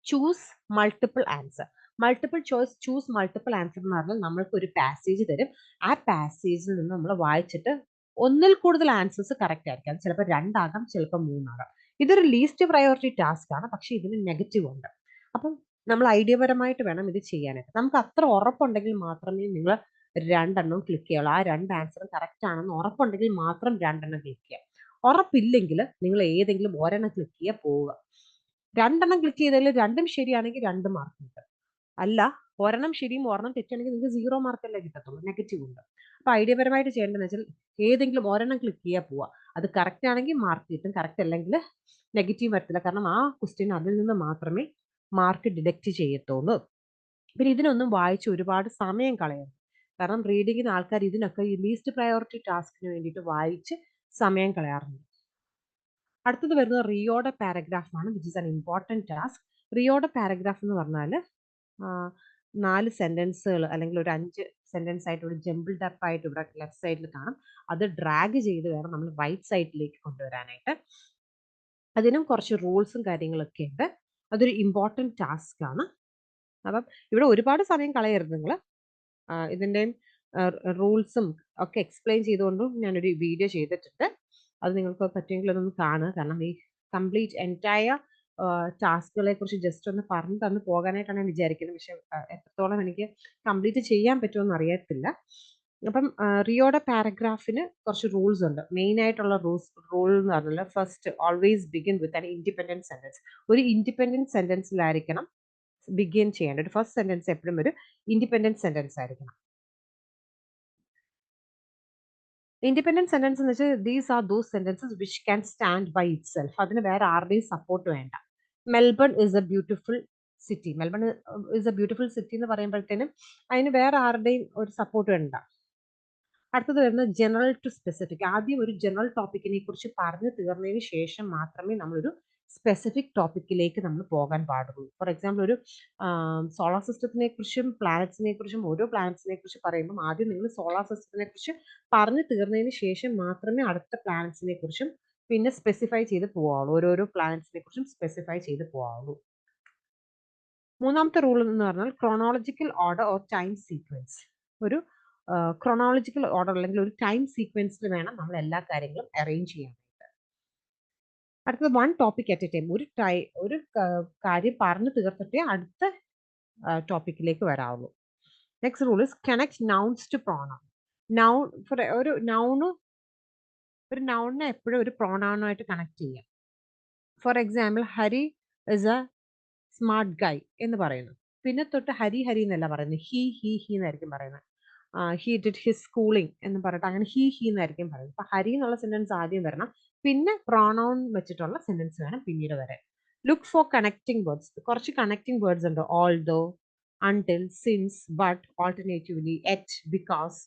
choose, multiple answer. Multiple choice, choose, multiple answer എന്ന് പറഞ്ഞാൽ നമ്മൾക്ക് ഒരു പാസേജ് തരും. ആ പാസേജിൽ നിന്ന് നമ്മൾ വായിച്ചിട്ട് ഒന്നിൽ കൂടുതൽ ആൻസേഴ്സ് കറക്റ്റ് ആയിരിക്കും. അത് ചിലപ്പോൾ 2 ആകാം, ചിലപ്പോൾ 3 ആകാം. ഇതൊരു ലീസ്റ്റ് പ്രയോറിറ്റി ടാസ്ക് ആണ്, പക്ഷെ ഇതിന് നെഗറ്റീവ് ഉണ്ട്. അപ്പം നമ്മൾ ഐഡിയപരമായിട്ട് വേണം ഇത് ചെയ്യാനായിട്ട്. നമുക്ക് അത്ര ഉറപ്പുണ്ടെങ്കിൽ മാത്രമേ നിങ്ങൾ 2 എണ്ണം ക്ലിക്ക് ചെയ്യുള്ളൂ. ആ 2 ആൻസറും കറക്റ്റ് ആണെന്ന് ഉറപ്പുണ്ടെങ്കിൽ മാത്രം 2 എണ്ണം ക്ലിക്ക് ചെയ്യുക. ഉറപ്പില്ലെങ്കിൽ നിങ്ങൾ ഏതെങ്കിലും ഒരെണ്ണം ക്ലിക്ക് ചെയ്യുക, പോവുക. 2 എണ്ണം ക്ലിക്ക് ചെയ്തതിൽ 2ഉം ശരിയാണെങ്കിൽ 2 മാർക്ക് കിട്ടും. അല്ല, ഒരെണ്ണം ശരിയും ഒരെണ്ണം തെറ്റാണെങ്കിൽ നിങ്ങൾക്ക് 0 മാർക്കല്ലേ കിട്ടത്തുള്ളൂ, നെഗറ്റീവ് ഉണ്ട്. അപ്പൊ ഐഡിയപരമായിട്ട് ചെയ്യേണ്ടതെന്ന് വെച്ചാൽ ഏതെങ്കിലും ഒരെണ്ണം ക്ലിക്ക് ചെയ്യുക, പോവുക. അത് കറക്റ്റ് ആണെങ്കിൽ മാർക്ക് കിട്ടും, കറക്റ്റ് അല്ലെങ്കിൽ നെഗറ്റീവ് വരത്തില്ല. കാരണം ആ ക്വസ്റ്റ്യൻ അതിൽ നിന്ന് മാത്രമേ മാർക്ക് ഡിഡക്റ്റ് ചെയ്യത്തുള്ളൂ. പിന്നെ ഇതിനൊന്നും വായിച്ച് ഒരുപാട് സമയം കളയരുത്. കാരണം റീഡിങ്ങിന് ആൾക്കാർ ഇതിനൊക്കെ ഈ ലീസ്റ്റ് പ്രയോറിറ്റി ടാസ്കിന് വേണ്ടിയിട്ട് വായിച്ച് സമയം കളയാറുണ്ട്. അടുത്തത് വരുന്നത് റിയോയുടെ പാരഗ്രാഫ് ആണ്, which is an important task. റിയോയുടെ പാരഗ്രാഫ് എന്ന് പറഞ്ഞാൽ 4 സെന്റൻസുകൾ അല്ലെങ്കിൽ ഒരു 5 സെന്റൻസ് ആയിട്ട് ഒരു ജംബിൾഡ് അപ്പ് ആയിട്ട് ഇവിടെ ലെഫ്റ്റ് സൈഡിൽ കാണാം. അത് ഡ്രാഗ് ചെയ്ത് വേണം നമ്മൾ റൈറ്റ് സൈഡിലേക്ക് കൊണ്ടുവരാനായിട്ട്. അതിനും കുറച്ച് റൂൾസും കാര്യങ്ങളൊക്കെ ഉണ്ട്. അതൊരു ഇമ്പോർട്ടൻറ്റ് ടാസ്ക് ആണ്. അപ്പം ഇവിടെ ഒരുപാട് സമയം കളയരുത് നിങ്ങൾ. ഇതിൻ്റെയും റൂൾസും ഒക്കെ എക്സ്പ്ലെയിൻ ചെയ്തുകൊണ്ടും ഞാനൊരു വീഡിയോ ചെയ്തിട്ടുണ്ട്. അത് നിങ്ങൾക്ക് പറ്റുമെങ്കിൽ അതൊന്ന് കാണുക. കാരണം ഈ കംപ്ലീറ്റ് എൻറ്റയർ ടാസ്കുകളെ കുറിച്ച് ജസ്റ്റ് ഒന്ന് പറഞ്ഞു തന്നു പോകാനായിട്ടാണ് ഞാൻ വിചാരിക്കുന്നത്. പക്ഷെ എത്രത്തോളം എനിക്ക് കംപ്ലീറ്റ് ചെയ്യാൻ പറ്റുമെന്ന് അറിയത്തില്ല. അപ്പം റിയോയുടെ പാരഗ്രാഫിന് കുറച്ച് റൂൾസ് ഉണ്ട്. മെയിൻ ആയിട്ടുള്ള റൂൾ എന്ന് പറഞ്ഞാൽ first always begin with an independent sentence. ഒരു ഇൻഡിപെൻഡൻറ്റ് സെന്റൻസിലായിരിക്കണം ബിഗിൻ ചെയ്യേണ്ടത്. ഒരു ഫസ്റ്റ് സെന്റൻസ് എപ്പോഴും ഒരു ഇൻഡിപെൻഡൻറ്റ് സെന്റൻസ് ആയിരിക്കണം. ഇൻഡിപെൻഡൻറ്റ് സെന്റൻസ് എന്ന് വെച്ചാൽ these are those sentences which can stand by itself. അതിന് വേറെ ആരുടെയും സപ്പോർട്ട് വേണ്ട. Melbourne is a beautiful city. Melbourne is a beautiful city എന്ന് പറയുമ്പോഴത്തേനും അതിന് വേറെ ആരുടെയും ഒരു സപ്പോർട്ട് വേണ്ട. അടുത്തത് വരുന്നത് ജനറൽ ടു സ്പെസിഫിക്. ആദ്യം ഒരു ജനറൽ ടോപ്പിക്കിനെ കുറിച്ച് പറഞ്ഞു തീർന്നതിന് ശേഷം മാത്രമേ നമ്മളൊരു സ്പെസിഫിക് ടോപ്പിക്കിലേക്ക് നമ്മൾ പോകാൻ പാടുള്ളൂ. ഫോർ എക്സാമ്പിൾ ഒരു സോളാർ സിസ്റ്റത്തിനെ കുറിച്ചും പ്ലാനറ്റ്സിനെ കുറിച്ചും ഓരോ പ്ലാനറ്റ്സിനെ കുറിച്ച് പറയുമ്പോൾ ആദ്യം നിങ്ങൾ സോളാർ സിസ്റ്റത്തിനെ കുറിച്ച് പറഞ്ഞു തീർന്നതിന് ശേഷം മാത്രമേ അടുത്ത പ്ലാനറ്റ്സിനെ കുറിച്ചും പിന്നെ സ്പെസിഫൈ ചെയ്ത് പോകാവുള്ളൂ. ഓരോരോ പ്ലാനറ്റ്സിനെ കുറിച്ചും സ്പെസിഫൈ ചെയ്ത് പോകാവുള്ളൂ. മൂന്നാമത്തെ റൂൾ എന്ന് പറഞ്ഞാൽ chronological order or time sequence. ഒരു ക്രോണോളജിക്കൽ ഓർഡർ അല്ലെങ്കിൽ ഒരു ടൈം സീക്വൻസിൽ വേണം നമ്മൾ എല്ലാ കാര്യങ്ങളും അറേഞ്ച് ചെയ്യാനായിട്ട്. അടുത്തത് one topic at a time. ഒരു കാര്യം പറഞ്ഞു തീർത്തിട്ടേ അടുത്ത ടോപ്പിക്കിലേക്ക് വരാവുള്ളൂ. Next rule is connect nouns to pronoun. Noun for ഒരു നൗണിനെ എപ്പോഴും ഒരു പ്രോണൗണായിട്ട് കണക്ട് ചെയ്യാം. For example Hari is a smart guy എന്ന് പറയുന്നു. പിന്നെ തൊട്ട് ഹരി എന്നല്ല പറയുന്നത്, ഹി എന്നായിരിക്കും പറയുന്നത്. ഹി ഡിഡ് ഹിസ് സ്കൂളിംഗ് എന്ന് പറഞ്ഞിട്ട് അങ്ങനെ ഹി എന്നായിരിക്കും പറയുന്നത്. അപ്പൊ ഹരി എന്നുള്ള സെന്റൻസ് ആദ്യം വരണം, പിന്നെ പ്രോണൗൺ വെച്ചിട്ടുള്ള സെന്റൻസ് വേണം പിന്നീട് വരാൻ. Look for connecting words. കുറച്ച് കണക്റ്റിംഗ് വേർഡ്സ് ഉണ്ട്. Although, until, since, but, alternatively, yet, because,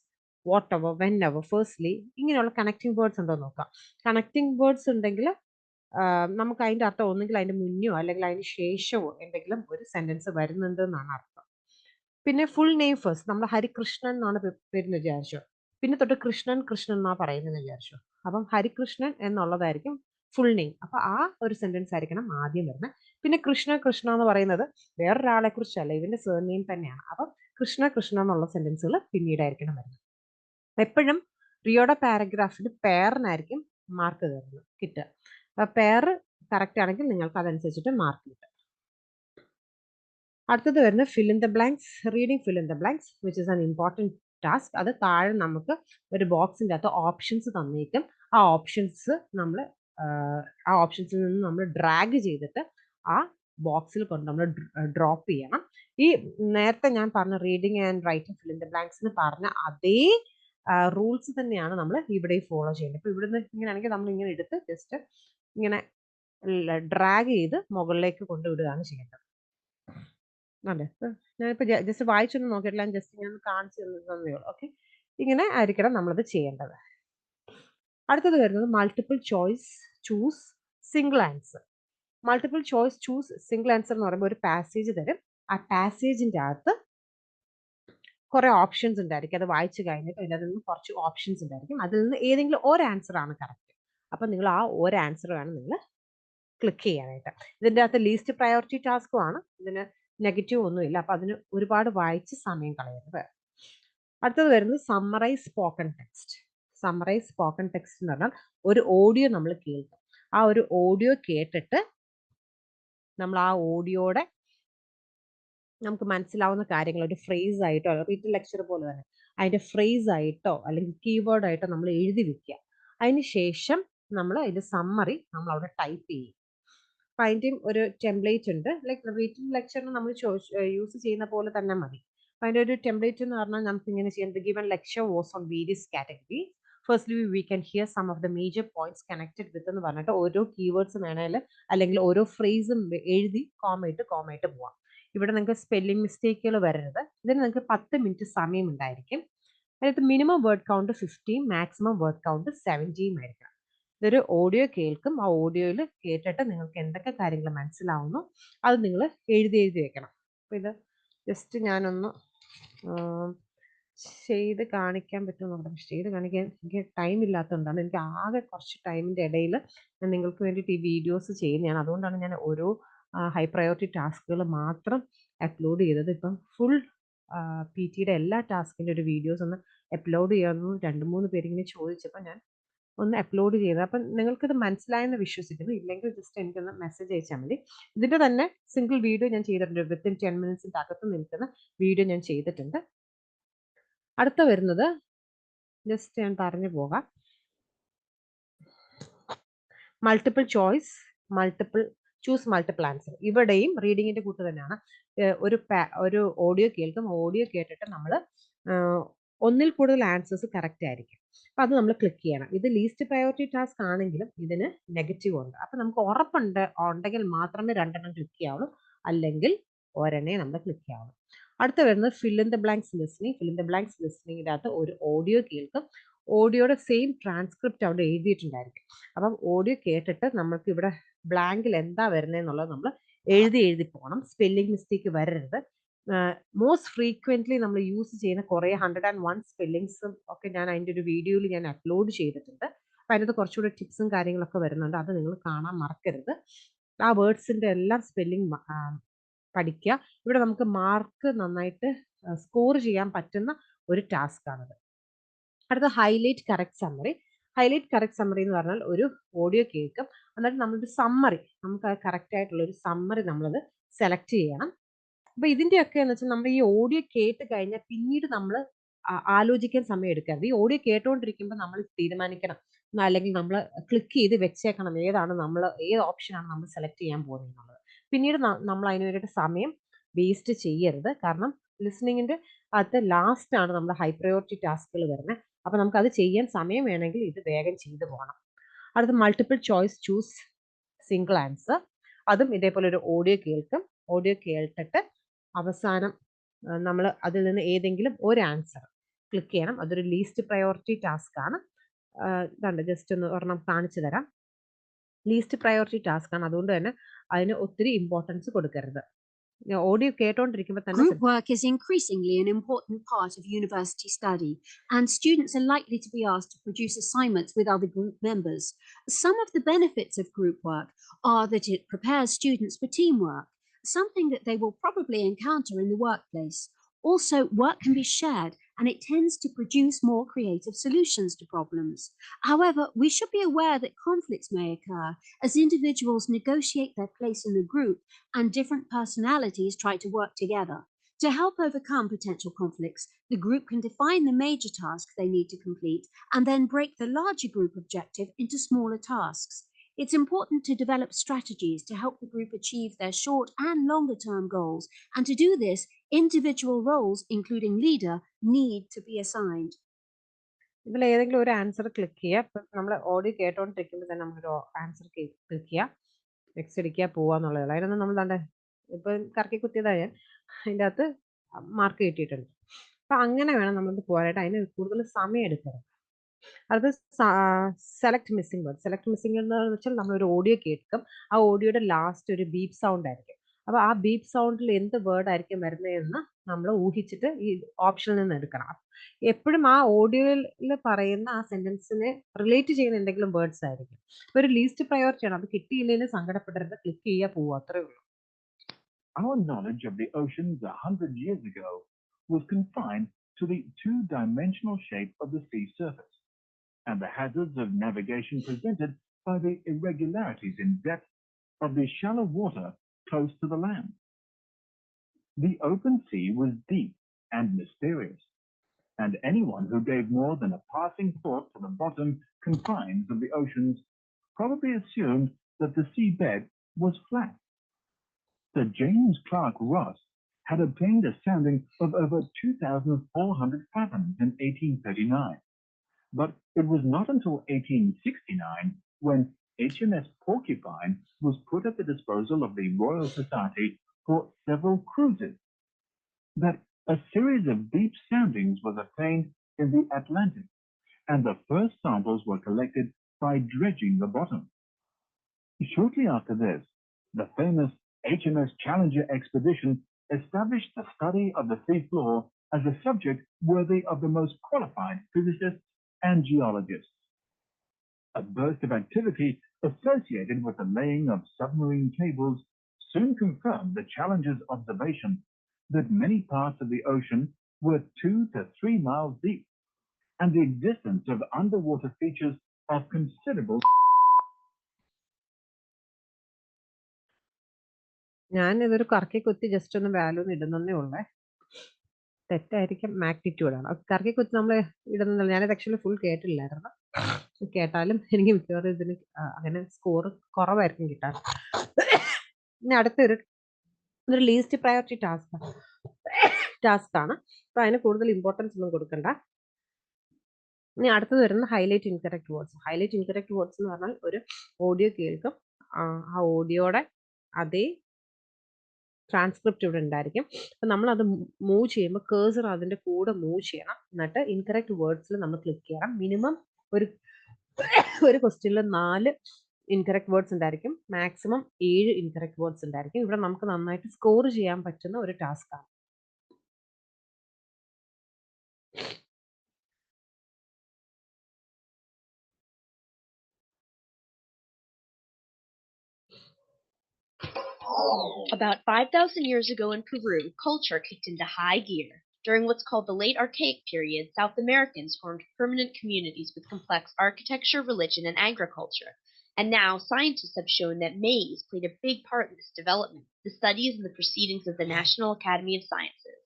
whatever, whenever, firstly, ഇങ്ങനെയുള്ള കണക്റ്റിംഗ് വേർഡ്സ് ഉണ്ടോ നോക്കാം. കണക്റ്റിംഗ് വേർഡ്സ് ഉണ്ടെങ്കിൽ നമുക്ക് അതിന്റെ അർത്ഥം ഒന്നുകിൽ അതിന്റെ മുന്നോ അല്ലെങ്കിൽ അതിന് ശേഷമോ എന്തെങ്കിലും ഒരു സെന്റൻസ് വരുന്നുണ്ട് എന്നാണ് അർത്ഥം. പിന്നെ ഫുൾ നെയിം ഫസ്റ്റ്. നമ്മൾ ഹരികൃഷ്ണൻ എന്നാണ് പേരെന്ന് വിചാരിച്ചോ, പിന്നെ തൊട്ട് കൃഷ്ണൻ എന്നാ പറയുന്നതെന്ന് വിചാരിച്ചോ. അപ്പം ഹരികൃഷ്ണൻ എന്നുള്ളതായിരിക്കും ഫുൾ നെയിം. അപ്പൊ ആ ഒരു സെന്റൻസ് ആയിരിക്കണം ആദ്യം വരുന്നത്. പിന്നെ കൃഷ്ണ എന്ന് പറയുന്നത് വേറൊരാളെ കുറിച്ചല്ല, ഇതിന്റെ സർനെയിം തന്നെയാണ്. അപ്പം കൃഷ്ണ എന്നുള്ള സെന്റൻസുകൾ പിന്നീടായിരിക്കണം വരുന്നത്. എപ്പോഴും റിയോയുടെ പാരഗ്രാഫിന് പേരിനായിരിക്കും മാർക്ക് കിട്ടുക. അപ്പൊ പേര് കറക്റ്റ് ആണെങ്കിൽ നിങ്ങൾക്ക് അതനുസരിച്ചിട്ട് മാർക്ക് കിട്ടും. അടുത്തത് വരുന്നത് fill in the blanks. Reading fill in the blanks which is an important task. അത് താഴെ നമുക്ക് ഒരു ബോക്സിൻ്റെ അകത്ത് ഓപ്ഷൻസ് തന്നേക്കും. ആ ഓപ്ഷൻസിൽ നിന്ന് നമ്മൾ ഡ്രാഗ് ചെയ്തിട്ട് ആ ബോക്സിൽ കൊണ്ട് നമ്മൾ ഡ്രോപ്പ് ചെയ്യണം. ഈ നേരത്തെ ഞാൻ പറഞ്ഞ reading and writing fill in the blanks എന്ന് പറഞ്ഞ അതേ റൂൾസ് തന്നെയാണ് നമ്മൾ ഇവിടെ ഫോളോ ചെയ്യുന്നത്. ഇപ്പൊ ഇവിടുന്ന് ഇങ്ങനെയാണെങ്കിൽ നമ്മൾ ഇങ്ങനെ എടുത്ത് ജസ്റ്റ് ഇങ്ങനെ ഡ്രാഗ് ചെയ്ത് മുകളിലേക്ക് കൊണ്ടുവിടുകയാണ് ചെയ്യേണ്ടത്. അതെ, ഞാനിപ്പോൾ ജസ്റ്റ് വായിച്ചൊന്നും നോക്കിയിട്ടില്ല, ജസ്റ്റ് ഞാൻ കാണിച്ചു തന്നതേ ഉള്ളൂ. ഓക്കെ, ഇങ്ങനെ ആയിരിക്കണം നമ്മളത് ചെയ്യേണ്ടത്. അടുത്തത് വരുന്നത് multiple choice choose single answer. Multiple choice choose single answer എന്ന് പറയുമ്പോൾ ഒരു പാസേജ് തരും. ആ പാസേജിന്റെ അകത്ത് കുറെ ഓപ്ഷൻസ് ഉണ്ടായിരിക്കും. അത് വായിച്ചു കഴിഞ്ഞിട്ട് അതിൽ നിന്ന് കുറച്ച് ഓപ്ഷൻസ് ഉണ്ടായിരിക്കും. അതിൽ നിന്ന് ഏതെങ്കിലും ഒരു ആൻസർ ആണ് കറക്റ്റ്. അപ്പൊ നിങ്ങൾ ആ ഒരു ആൻസർ വേണം നിങ്ങൾ ക്ലിക്ക് ചെയ്യാനായിട്ട്. ഇതിൻ്റെ അകത്ത് ലീസ്റ്റ് പ്രയോറിറ്റി ടാസ്കും ആണ്. ഇതിന് നെഗറ്റീവ് ഒന്നുമില്ല. അപ്പൊ അതിന് ഒരുപാട് വായിച്ച് സമയം കളയരുത്. അടുത്തത് വരുന്നത് summarise spoken text. Summarise spoken text എന്ന് പറഞ്ഞാൽ ഒരു ഓഡിയോ നമ്മൾ കേൾക്കും. ആ ഒരു ഓഡിയോ കേട്ടിട്ട് നമ്മൾ ആ ഓഡിയോയുടെ നമുക്ക് മനസ്സിലാവുന്ന കാര്യങ്ങൾ ഒരു ഫ്രേസ് ആയിട്ടോ, റീഡിംഗ് ലെക്ചർ പോലെ തന്നെ അതിന്റെ ഫ്രേസ് ആയിട്ടോ അല്ലെങ്കിൽ കീവേഡ് ആയിട്ടോ നമ്മൾ എഴുതി വെക്കുക. അതിന് ശേഷം നമ്മൾ അതിന്റെ സമ്മറി നമ്മൾ അവിടെ ടൈപ്പ് ചെയ്യും. അപ്പൊ അതിൻ്റെയും ഒരു ടെംപ്ലേറ്റ് ഉണ്ട്. ലൈക്ക് റീഡിംഗ് ലെക്ചറിന് നമ്മൾ യൂസ് ചെയ്യുന്ന പോലെ തന്നെ മതി. അപ്പൊ അതിന്റെ ഒരു ടെംപ്ലേറ്റ് എന്ന് പറഞ്ഞാൽ നമുക്ക് ഇങ്ങനെ ചെയ്യാം. The given lecture was on various categories. Firstly, we can hear some of the major points connected with എന്ന് പറഞ്ഞിട്ട് ഓരോ കീവേഡ്സ് വേണേൽ അല്ലെങ്കിൽ ഓരോ ഫ്രേസും എഴുതി കോമയിട്ട് പോവാം. ഇവിടെ നിങ്ങൾക്ക് സ്പെല്ലിംഗ് മിസ്റ്റേക്കുകൾ വരരുത്. ഇതിന് നിങ്ങൾക്ക് 10 മിനിറ്റ് സമയം ഉണ്ടായിരിക്കും. അതിനകത്ത് minimum word count 15, maximum word count 17 ആയിരിക്കണം. ഇതൊരു ഓഡിയോ കേൾക്കും. ആ ഓഡിയോയിൽ കേട്ടിട്ട് നിങ്ങൾക്ക് എന്തൊക്കെ കാര്യങ്ങൾ മനസ്സിലാവുന്നു അത് നിങ്ങൾ എഴുതി വെക്കണം. അപ്പോൾ ഇത് ജസ്റ്റ് ഞാനൊന്ന് ചെയ്ത് കാണിക്കാൻ പറ്റുമെന്നുണ്ട്. പക്ഷെ ചെയ്ത് കാണിക്കാൻ എനിക്ക് ടൈം ഇല്ലാത്തതുകൊണ്ടാണ്. എനിക്ക് ആകെ കുറച്ച് ടൈമിൻ്റെ ഇടയിൽ ഞാൻ നിങ്ങൾക്ക് വേണ്ടിയിട്ട് ഈ വീഡിയോസ് ചെയ്യുന്നതാണ്. അതുകൊണ്ടാണ് ഞാൻ ഓരോ ഹൈ പ്രയോറിറ്റി ടാസ്കുകൾ മാത്രം അപ്ലോഡ് ചെയ്തത്. ഇപ്പം ഫുൾ PTയുടെ എല്ലാ ടാസ്കിൻ്റെ ഒരു വീഡിയോസ് ഒന്ന് അപ്ലോഡ് ചെയ്യാമെന്ന് 2-3 പേരിങ്ങനെ ചോദിച്ചപ്പോൾ ഞാൻ ഒന്ന് അപ്ലോഡ് ചെയ്തത്. അപ്പം നിങ്ങൾക്കിത് മനസ്സിലായെന്ന് വിശ്വസിക്കുന്നു. ഇല്ലെങ്കിൽ ജസ്റ്റ് എനിക്കൊന്ന് മെസ്സേജ് അയച്ചാൽ മതി. ഇതിൻ്റെ തന്നെ സിംഗിൾ വീഡിയോ ഞാൻ ചെയ്തിട്ടുണ്ട്. വിത്തിൻ 10 മിനിറ്റ്സിൻ്റെ അകത്ത് നിൽക്കുന്ന വീഡിയോ ഞാൻ ചെയ്തിട്ടുണ്ട്. അടുത്ത വരുന്നത് ജസ്റ്റ് ഞാൻ പറഞ്ഞു പോകാം. Multiple choice, choose multiple answer. ഇവിടെയും റീഡിങ്ങിന്റെ കൂട്ട് തന്നെയാണ്. ഒരു ഓഡിയോ കേൾക്കും. ഓഡിയോ കേട്ടിട്ട് നമ്മൾ ഒന്നിൽ കൂടുതൽ ആൻസേഴ്സ് കറക്റ്റ് ആയിരിക്കും. അപ്പം അത് നമ്മൾ ക്ലിക്ക് ചെയ്യണം. ഇത് ലീസ്റ്റ് പ്രയോറിറ്റി ടാസ്ക് ആണെങ്കിലും ഇതിന് നെഗറ്റീവ് ഉണ്ട്. അപ്പം നമുക്ക് ഉണ്ടെങ്കിൽ മാത്രമേ 2 ക്ലിക്ക് ചെയ്യാവുള്ളൂ, അല്ലെങ്കിൽ ഒരെണ്ണേ നമ്മൾ ക്ലിക്ക് ചെയ്യാവുള്ളൂ. അടുത്ത വരുന്നത് fill in the blanks listening. Fill in the blanks ലിസ്ണിംഗിൻ്റെ അകത്ത് ഒരു ഓഡിയോ കേൾക്കും. ഓഡിയോയുടെ സെയിം ട്രാൻസ്ക്രിപ്റ്റ് അവിടെ എഴുതിയിട്ടുണ്ടായിരിക്കും. അപ്പം ഓഡിയോ കേട്ടിട്ട് നമുക്ക് ഇവിടെ ബ്ലാങ്കിൽ എന്താ വരുന്നതെന്നുള്ളത് നമ്മൾ എഴുതി പോകണം. സ്പെല്ലിംഗ് മിസ്റ്റേക്ക് വരരുത്. മോസ്റ്റ് ഫ്രീക്വൻ്റ്ലി നമ്മൾ യൂസ് ചെയ്യുന്ന കുറേ 101 സ്പെല്ലിങ്സും ഒക്കെ ഞാൻ അതിൻ്റെ ഒരു വീഡിയോയിൽ ഞാൻ അപ്ലോഡ് ചെയ്തിട്ടുണ്ട്. അപ്പം അതിനകത്ത് കുറച്ചുകൂടെ ടിപ്സും കാര്യങ്ങളൊക്കെ വരുന്നുണ്ട്. അത് നിങ്ങൾ കാണാൻ മറക്കരുത്. ആ വേർഡ്സിൻ്റെ എല്ലാം സ്പെല്ലിംഗ് പഠിക്കുക. ഇവിടെ നമുക്ക് മാർക്ക് നന്നായിട്ട് സ്കോർ ചെയ്യാൻ പറ്റുന്ന ഒരു ടാസ്ക് ആണത്. അടുത്ത highlight correct summary. Highlight correct summary എന്ന് പറഞ്ഞാൽ ഒരു ഓഡിയോ കേൾക്കും. എന്നിട്ട് നമ്മളൊരു സമ്മറി, നമുക്ക് അത് കറക്റ്റ് ആയിട്ടുള്ള ഒരു സമ്മറി നമ്മളത് സെലക്ട് ചെയ്യണം. അപ്പൊ ഇതിന്റെയൊക്കെ എന്ന് വെച്ചാൽ നമ്മൾ ഈ ഓഡിയോ കേട്ട് കഴിഞ്ഞാൽ പിന്നീട് നമ്മൾ ആലോചിക്കാൻ സമയം എടുക്കരുത്. ഈ ഓഡിയോ കേട്ടുകൊണ്ടിരിക്കുമ്പോൾ നമ്മൾ തീരുമാനിക്കണം, അല്ലെങ്കിൽ നമ്മൾ ക്ലിക്ക് ചെയ്ത് വെച്ചേക്കണം ഏത് ഓപ്ഷനാണ് നമ്മൾ സെലക്ട് ചെയ്യാൻ പോകുന്നത് എന്നുള്ളത്. പിന്നീട് നമ്മൾ അതിന് വേണ്ടിയിട്ട് സമയം വേസ്റ്റ് ചെയ്യരുത്. കാരണം ലിസണിങ്ങിന്റെ അകത്ത് ലാസ്റ്റ് ആണ് നമ്മുടെ ഹൈ പ്രയോറിറ്റി ടാസ്കുകൾ വരുന്നത്. അപ്പൊ നമുക്ക് അത് ചെയ്യാൻ സമയം വേണമെങ്കിൽ ഇത് വേഗം ചെയ്തു പോകണം. അടുത്ത multiple choice choose single answer. അതും ഇതേപോലെ ഒരു ഓഡിയോ കേൾക്കും. ഓഡിയോ കേട്ടിട്ട് അവസാനം നമ്മൾ അതിൽ നിന്ന് ഏതെങ്കിലും ഒരു ആൻസർ ക്ലിക്ക് ചെയ്യണം. അതൊരു ലീസ്റ്റ് പ്രയോറിറ്റി ടാസ്ക് ആണ്. ഇതുണ്ട്, ജസ്റ്റ് ഒന്ന് ഒരെണ്ണം കാണിച്ചു തരാം. ലീസ്റ്റ് പ്രയോറിറ്റി ടാസ്ക് ആണ്. അതുകൊണ്ട് തന്നെ അതിന് ഒത്തിരി ഇമ്പോർട്ടൻസ് കൊടുക്കരുത്. ഓഡിയോ കേട്ടോണ്ടിരിക്കുമ്പോൾ തന്നെ Group work is increasingly an important part of university study, and students are likely to be asked to produce assignments with other group members. Some of the benefits of group work are that it prepares students for teamwork, something that they will probably encounter in the workplace. Also, work can be shared, and it tends to produce more creative solutions to problems. However, we should be aware that conflicts may occur as individuals negotiate their place in the group and different personalities try to work together. To help overcome potential conflicts, the group can define the major tasks they need to complete and then break the larger group objective into smaller tasks. It's important to develop strategies to help the group achieve their short and longer term goals, and to do this, individual roles, including leader, need to be assigned. ഇതിൽ ഏതെങ്കിലും ഒരു answer click ചെയ്യുക. ഇപ്പം നമ്മൾ audio കേട്ടോണ്ടിരിക്കുമ്പോൾ തന്നെ നമ്മളൊരു answer click ചെയ്യുക, next അടിക്കുക, പോവാന്നുള്ളതല്ല. അതിനൊന്നും നമ്മൾ കണ്ടേ ഇപ്പം കറക്കി കുത്തിയതായ അതിൻ്റെ അകത്ത് മാർക്ക് കിട്ടിയിട്ടുണ്ട്. അപ്പം അങ്ങനെ വേണം നമ്മൾക്ക് പോകാനായിട്ട്. അതിന് കൂടുതൽ സമയം എടുക്കരുത്. അത് select missing word. Select missing എന്ന് വെച്ചാൽ നമ്മളൊരു ഓഡിയോ കേൾക്കും. ആ ഓഡിയോയുടെ ലാസ്റ്റ് ഒരു ബീപ്പ് സൗണ്ട് ആയിരിക്കും. അപ്പോൾ ആ ബീപ്പ് സൗണ്ടിൽ എന്ത് വേർഡ് ആയിരിക്കും വരുന്നതെന്ന് നമ്മൾ ഊഹിച്ചിട്ട് ഈ ഓപ്ഷനിൽ നിന്ന് എടുക്കണം. എപ്പോഴും ആ ഓഡിയോയിൽ പറയുന്ന ആ സെന്റൻസിനെ റിലേറ്റ് ചെയ്യുന്ന എന്തെങ്കിലും വേർഡ്സ് ആയിരിക്കും. ഒരു ലീസ്റ്റ് പ്രയോറിറ്റി ആണ്. അത് കിട്ടിയില്ലെങ്കിൽ സങ്കടപ്പെടരുത്, ക്ലിക്ക് ചെയ്യുക, പോവുക, അത്രേ ഉള്ളൂ. Our knowledge of the oceans 100 years ago was confined to the two-dimensional shape of the sea surface and the hazards of navigation presented by the irregularities in depth of the shallow water close to the land. The open sea was deep and mysterious, and anyone who gave more than a passing thought to the bottom confines of the oceans probably assumed that the seabed was flat. Sir James Clark Ross had obtained a sounding of over 2,400 fathoms in 1839. But it was not until 1869 when HMS Porcupine was put at the disposal of the Royal Society for several cruises that a series of deep soundings was obtained in the Atlantic, and the first samples were collected by dredging the bottom. Shortly after this, the famous HMS Challenger expedition established the study of the seafloor as a subject worthy of the most qualified physicists and geologists. A burst of activity associated with the laying of submarine cables soon confirmed the Challenger's observation that many parts of the ocean were 2 to 3 miles deep, and the existence of underwater features of considerable. ഞാൻ ഇതൊരു കറക്കി കുത്തി just ഒന്ന് value ഇടുന്നേ ഉള്ളേ. തെറ്റായിരിക്കും, magnitude ആണ്. കറക്കി കുത്തി നമ്മൾ ഇടുന്നില്ല. ഞാനത് ആക്ച്വലി ഫുൾ കേട്ടില്ലായിരുന്നു. കേട്ടാലും എനിക്ക് മിക്കവാറും ഇതിന് അങ്ങനെ സ്കോർ കുറവായിരിക്കും കിട്ടാൻ. ഇനി അടുത്തൊരു ലീസ്റ്റ് പ്രയോറിറ്റി ടാസ്ക് ആണ്. അപ്പൊ അതിന് കൂടുതൽ ഇമ്പോർട്ടൻസ് ഒന്നും കൊടുക്കണ്ട. ഇനി അടുത്തത് വരുന്ന highlight incorrect words. Highlight incorrect words എന്ന് പറഞ്ഞാൽ ഒരു ഓഡിയോ കേൾക്കും, ആ ഓഡിയോയുടെ അതേ ട്രാൻസ്ക്രിപ്റ്റ് ഇവിടെ ഉണ്ടായിരിക്കും. അപ്പൊ നമ്മൾ അത് മൂവ് ചെയ്യുമ്പോൾ കേഴ്സർ അതിന്റെ കൂടെ മൂവ് ചെയ്യണം. എന്നിട്ട് ഇൻകറക്റ്റ് വേർഡ്സിൽ നമ്മൾ ക്ലിക്ക് ചെയ്യണം. മിനിമം ഒരു ക്വസ്റ്റ്യനിൽ 4 ഇൻകറക്റ്റ് വേർഡ്സ് ഉണ്ടായിരിക്കും, മാക്സിമം 7 ഇൻകറക്റ്റ് വേർഡ്സ് ഉണ്ടായിരിക്കും. ഇവിടെ നമുക്ക് നന്നായിട്ട് സ്കോർ ചെയ്യാൻ പറ്റുന്ന ഒരു ടാസ്ക് ആണ്. About 5,000 years ago in Peru, culture kicked into high gear. During what's called the Late Archaic period, South Americans formed permanent communities with complex architecture, religion, and agriculture. And now, scientists have shown that maize played a big part in this development, the studies and the proceedings of the National Academy of Sciences.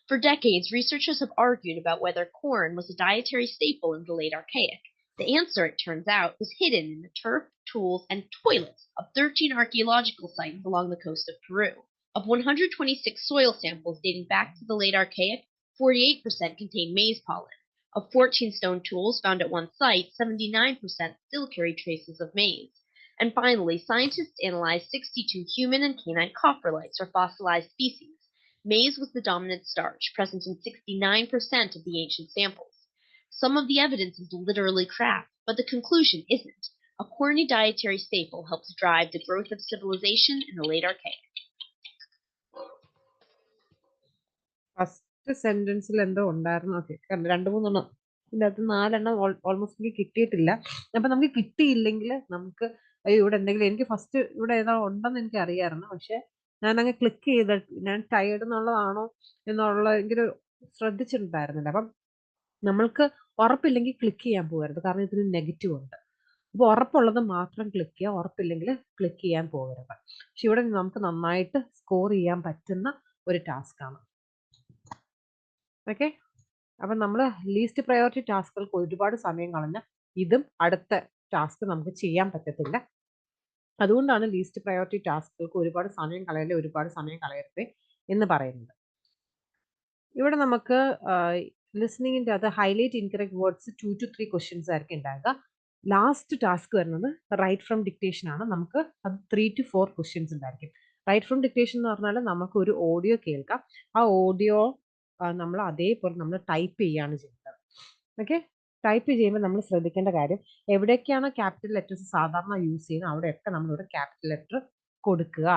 For decades, researchers have argued about whether corn was a dietary staple in the Late Archaic. The answer, it turns out, was hidden in the turf, tools, and toilets of 13 archaeological sites along the coast of Peru. Of 126 soil samples dating back to the Late Archaic, 48% contain maize pollen. Of 14 stone tools found at one site, 79% still carry traces of maize. And finally, scientists analyzed 62 human and canine coprolites, or fossilized species. Maize was the dominant starch, present in 69% of the ancient samples. Some of the evidence is literally crap, but the conclusion isn't. A corny dietary staple helps drive the growth of civilization in the Late Archaic. First സെന്റൻസിൽ എന്തോ ഉണ്ടായിരുന്നു. Okay, 2-3 ഇതിൻ്റെ അകത്ത് 4 almost എനിക്ക് കിട്ടിയിട്ടില്ല. അപ്പൊ നമുക്ക് കിട്ടിയില്ലെങ്കിൽ നമുക്ക് ഇവിടെ എന്തെങ്കിലും, എനിക്ക് ഫസ്റ്റ് ഇവിടെ ഏതാ ഉണ്ടെന്ന് എനിക്ക് അറിയാമായിരുന്നു, പക്ഷെ ഞാൻ അങ്ങ് ക്ലിക്ക് ചെയ്തിട്ട് ഞാൻ ടയേർഡ് എന്നുള്ളതാണോ എന്നുള്ള എനിക്കൊരു ശ്രദ്ധിച്ചിട്ടുണ്ടായിരുന്നില്ല. അപ്പം നമ്മൾക്ക് ഉറപ്പില്ലെങ്കിൽ ക്ലിക്ക് ചെയ്യാൻ പോകരുത്, കാരണം ഇതിന് നെഗറ്റീവ് ഉണ്ട്. അപ്പോൾ ഉറപ്പുള്ളത് മാത്രം ക്ലിക്ക് ചെയ്യുക, ഉറപ്പില്ലെങ്കിൽ ക്ലിക്ക് ചെയ്യാൻ പോകരുത്. പക്ഷെ ഇവിടെ നമുക്ക് നന്നായിട്ട് സ്കോർ ചെയ്യാൻ പറ്റുന്ന ഒരു ടാസ്ക് ആണ്. ഓക്കെ, അപ്പം നമ്മൾ ലീസ്റ്റ് പ്രയോറിറ്റി ടാസ്കുകൾക്ക് ഒരുപാട് സമയം കളഞ്ഞ ഇതും അടുത്ത ടാസ്ക് നമുക്ക് ചെയ്യാൻ പറ്റത്തില്ല. അതുകൊണ്ടാണ് ലീസ്റ്റ് പ്രയോറിറ്റി ടാസ്കുകൾക്ക് ഒരുപാട് സമയം കളയരുത് എന്ന് പറയുന്നത്. ഇവിടെ നമുക്ക് ലിസണിങ്ങിൻ്റെ അത് highlight incorrect words 2 to 3 questions ആയിരിക്കും ഉണ്ടാകുക. ലാസ്റ്റ് ടാസ്ക് വരുന്നത് റൈറ്റ് ഫ്രം ഡിക്റ്റേഷൻ ആണ്. നമുക്ക് അത് 3 to 4 ക്വസ്റ്റ്യൻസ് ഉണ്ടായിരിക്കും. റൈറ്റ് ഫ്രം ഡിക്റ്റേഷൻ എന്ന് പറഞ്ഞാൽ നമുക്ക് ഒരു ഓഡിയോ കേൾക്കാം, ആ ഓഡിയോ നമ്മൾ അതേപോലെ നമ്മൾ ടൈപ്പ് ചെയ്യുകയാണ് ചെയ്യുന്നത്. ഓക്കെ, ടൈപ്പ് ചെയ്യുമ്പോൾ നമ്മൾ ശ്രദ്ധിക്കേണ്ട കാര്യം, എവിടേക്കാണ് ക്യാപിറ്റൽ ലെറ്റേഴ്സ് സാധാരണ യൂസ് ചെയ്യുന്നത് അവിടെയൊക്കെ നമ്മളൊരു ക്യാപിറ്റൽ ലെറ്റർ കൊടുക്കുക.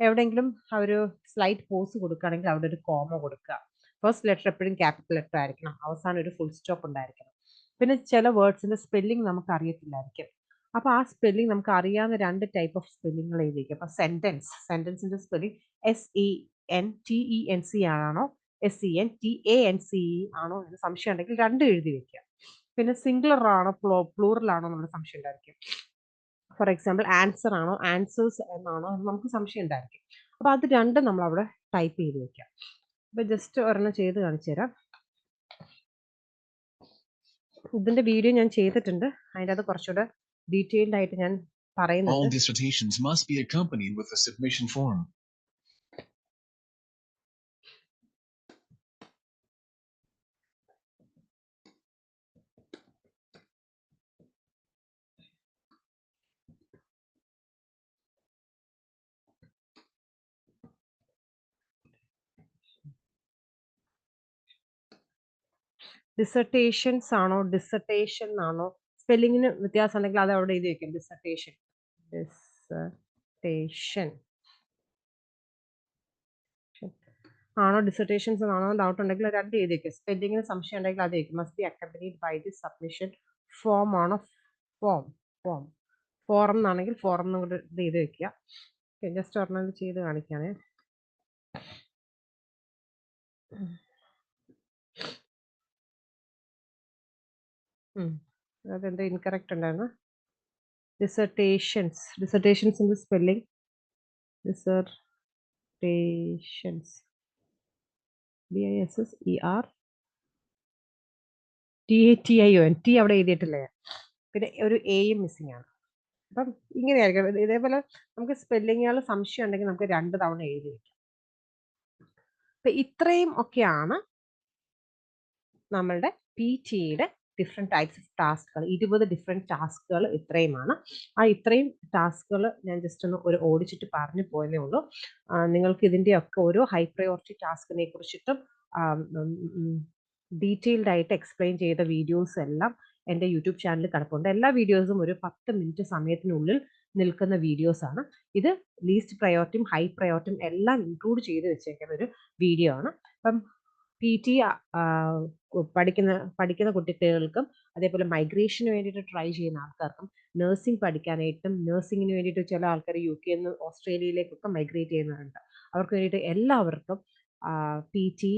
എവിടെയെങ്കിലും ഒരു സ്ലൈറ്റ് പോസ് കൊടുക്കുകയാണെങ്കിൽ അവിടെ ഒരു കോമ കൊടുക്കുക. ഫസ്റ്റ് ലെറ്റർ എപ്പോഴും ക്യാപിറ്റൽ ലെറ്റർ ആയിരിക്കണം, അവസാനം ഒരു ഫുൾ സ്റ്റോപ്പ് ഉണ്ടായിരിക്കണം. പിന്നെ ചില വേർഡ്സിന്റെ സ്പെല്ലിംഗ് നമുക്ക് അറിയത്തില്ലായിരിക്കും. അപ്പൊ ആ സ്പെല്ലിംഗ് നമുക്ക് അറിയാവുന്ന 2 ടൈപ്പ് ഓഫ് സ്പെല്ലിങ്ങൾ എഴുതിയിരിക്കും. അപ്പൊ സെന്റൻസിന്റെ സ്പെല്ലിംഗ് SENTENC ആണോ SENTANCE ആണോ എന്ന് സംശയം ഉണ്ടെങ്കിൽ 2 എഴുതി വെക്കുക. പിന്നെ സിംഗുലർ ആണോ പ്ലൂറൽ ആണോ എന്നുള്ള സംശയം ഉണ്ടായിരിക്കും. ഫോർ എക്സാമ്പിൾ ആൻസർ ആണോ ആൻസേഴ്സ് എന്നാണോ എന്ന് നമുക്ക് സംശയം ഉണ്ടായിരിക്കും. അപ്പൊ അത് 2 നമ്മൾ അവിടെ ടൈപ്പ് ചെയ്ത് വെക്കാം. അപ്പൊ ജസ്റ്റ് ഒരെണ്ണം ചെയ്ത് കാണിച്ചു തരാം. ഇതിന്റെ വീഡിയോ ഞാൻ ചെയ്തിട്ടുണ്ട്, അതിൻ്റെ അത് കുറച്ചുകൂടെ ഡീറ്റെയിൽഡ് ആയിട്ട് ഞാൻ പറയുന്നുണ്ട്. All dissertations must be accompanied with a submission form. ഡിസർട്ടേഷൻസ് ആണോ ഡിസർട്ടേഷൻ ആണോ? സ്പെല്ലിങ്ങിന് വ്യത്യാസം ഉണ്ടെങ്കിൽ അത് അവിടെ എഴുതി വെക്കും. ഡിസർട്ടേഷൻ ആണോ ഡിസർട്ടേഷൻസ് ആണോ ഡൗട്ട് ഉണ്ടെങ്കിൽ രണ്ട് എഴുതി വെക്കും. സ്പെല്ലിങ്ങിന് സംശയം ഉണ്ടെങ്കിൽ അത് എഴുതിക്കും. Must be accompanied by the submission form ആണോ ഫോറം എന്നാണെങ്കിൽ ഫോറം കൂടെ എഴുതി വെക്കുക. ജസ്റ്റ് ഒരെണ്ണം ചെയ്ത് കാണിക്കാനേ. അതെന്താ ഇൻകറക്റ്റ് ഉണ്ടായിരുന്നു. ഡിസർട്ടേഷൻസിന്റെ സ്പെല്ലിംഗ് ഡിസർട്ടേഷൻസ് DISSERTATION ടി അവിടെ എഴുതിയിട്ടില്ലേ? പിന്നെ ഒരു എയും മിസ്സിംഗ് ആണ്. അപ്പം ഇങ്ങനെയായിരിക്കും. ഇതേപോലെ നമുക്ക് സ്പെല്ലിങ്ങുകൾ സംശയം ഉണ്ടെങ്കിൽ നമുക്ക് 2 തവണ എഴുതി വെക്കാം. അപ്പൊ ഇത്രയും ഒക്കെയാണ് നമ്മളുടെ PTEയുടെ ഡിഫറെൻറ്റ് ടൈപ്സ് ഓഫ് ടാസ്കുകൾ. 20 ഡിഫറെൻറ്റ് ടാസ്കുകൾ ഇത്രയുമാണ്. ആ ഇത്രയും ടാസ്കുകൾ ഞാൻ ജസ്റ്റ് ഒന്ന് ഓടിച്ചിട്ട് പറഞ്ഞു പോയതേ ഉള്ളൂ. നിങ്ങൾക്ക് ഇതിൻ്റെയൊക്കെ ഓരോ ഹൈ പ്രയോറിറ്റി ടാസ്കിനെ കുറിച്ചിട്ടും ഡീറ്റെയിൽഡ് ആയിട്ട് എക്സ്പ്ലെയിൻ ചെയ്ത വീഡിയോസ് എല്ലാം എൻ്റെ യൂട്യൂബ് ചാനലിൽ കിടപ്പുണ്ട്. എല്ലാ വീഡിയോസും ഒരു 10 മിനിറ്റ് സമയത്തിനുള്ളിൽ നിൽക്കുന്ന വീഡിയോസ് ആണ്. ഇത് ലീസ്റ്റ് പ്രയോറിറ്റിയും ഹൈ പ്രയോറിറ്റിയും എല്ലാം ഇൻക്ലൂഡ് ചെയ്ത് വെച്ചേക്കുന്ന ഒരു വീഡിയോ ആണ്. അപ്പം PTE പഠിക്കുന്ന കുട്ടികൾക്കും അതേപോലെ മൈഗ്രേഷന് വേണ്ടിയിട്ട് ട്രൈ ചെയ്യുന്ന ആൾക്കാർക്കും നഴ്സിംഗ് പഠിക്കാനായിട്ടും നഴ്സിംഗിന് വേണ്ടിയിട്ട് ചില ആൾക്കാർ UK നിന്ന് ഓസ്ട്രേലിയയിലേക്കൊക്കെ മൈഗ്രേറ്റ് ചെയ്യുന്നുണ്ട്. അവർക്ക് വേണ്ടിയിട്ട് എല്ലാവർക്കും PTE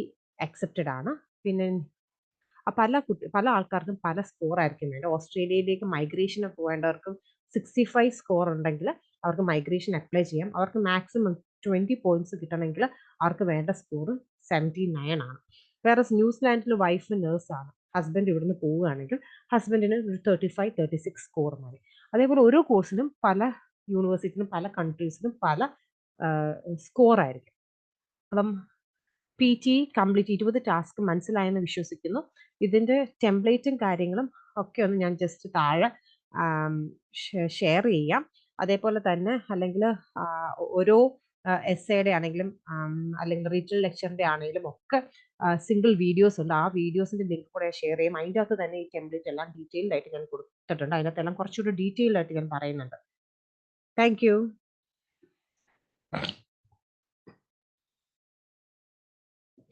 അക്സെപ്റ്റഡ് ആണ്. പിന്നെ പല ആൾക്കാർക്കും പല സ്കോർ ആയിരിക്കും വേണ്ടത്. ഓസ്ട്രേലിയയിലേക്ക് മൈഗ്രേഷന് പോകേണ്ടവർക്കും 65 സ്കോർ ഉണ്ടെങ്കിൽ അവർക്ക് മൈഗ്രേഷൻ അപ്ലൈ ചെയ്യാം. അവർക്ക് മാക്സിമം 20 പോയിന്റ്സ് കിട്ടണമെങ്കിൽ അവർക്ക് വേണ്ട സ്കോർ 79 ആണ്. വേറെ ന്യൂസിലാൻഡിൽ വൈഫ് നേഴ്സാണ്, ഹസ്ബൻഡ് ഇവിടുന്ന് പോവുകയാണെങ്കിൽ ഹസ്ബൻഡിന് 35-36 സ്കോർ മതി. അതേപോലെ ഓരോ കോഴ്സിനും പല യൂണിവേഴ്സിറ്റിയിലും പല കൺട്രീസിലും പല സ്കോർ ആയിരിക്കും. അപ്പം PTE കംപ്ലീറ്റ് 20 ടാസ്ക് മനസ്സിലായെന്ന് വിശ്വസിക്കുന്നു. ഇതിൻ്റെ ടെംപ്ലേറ്റും കാര്യങ്ങളും ഒക്കെ ഒന്ന് ഞാൻ ജസ്റ്റ് താഴെ ഷെയർ ചെയ്യാം. അതേപോലെ തന്നെ അല്ലെങ്കിൽ ഓരോ എസ്സേയുടെ ആണെങ്കിലും അല്ലെങ്കിൽ റീറ്റൽ ലെക്ചറിൻ്റെ ആണെങ്കിലും ഒക്കെ സിംഗിൾ വീഡിയോസ് ഉണ്ട്. ആ വീഡിയോസിൻ്റെ ലിങ്ക് കൂടെ ഷെയർ ചെയ്യും. അതിൻ്റെ അകത്ത് തന്നെ ഈ ടെംപ്ലേറ്റ് എല്ലാം ഡീറ്റെയിൽഡ് ആയിട്ട് ഞാൻ കൊടുത്തിട്ടുണ്ട്. അതിനകത്തെല്ലാം കുറച്ചുകൂടി ഡീറ്റെയിൽഡ് ആയിട്ട് ഞാൻ പറയുന്നുണ്ട്. Thank you.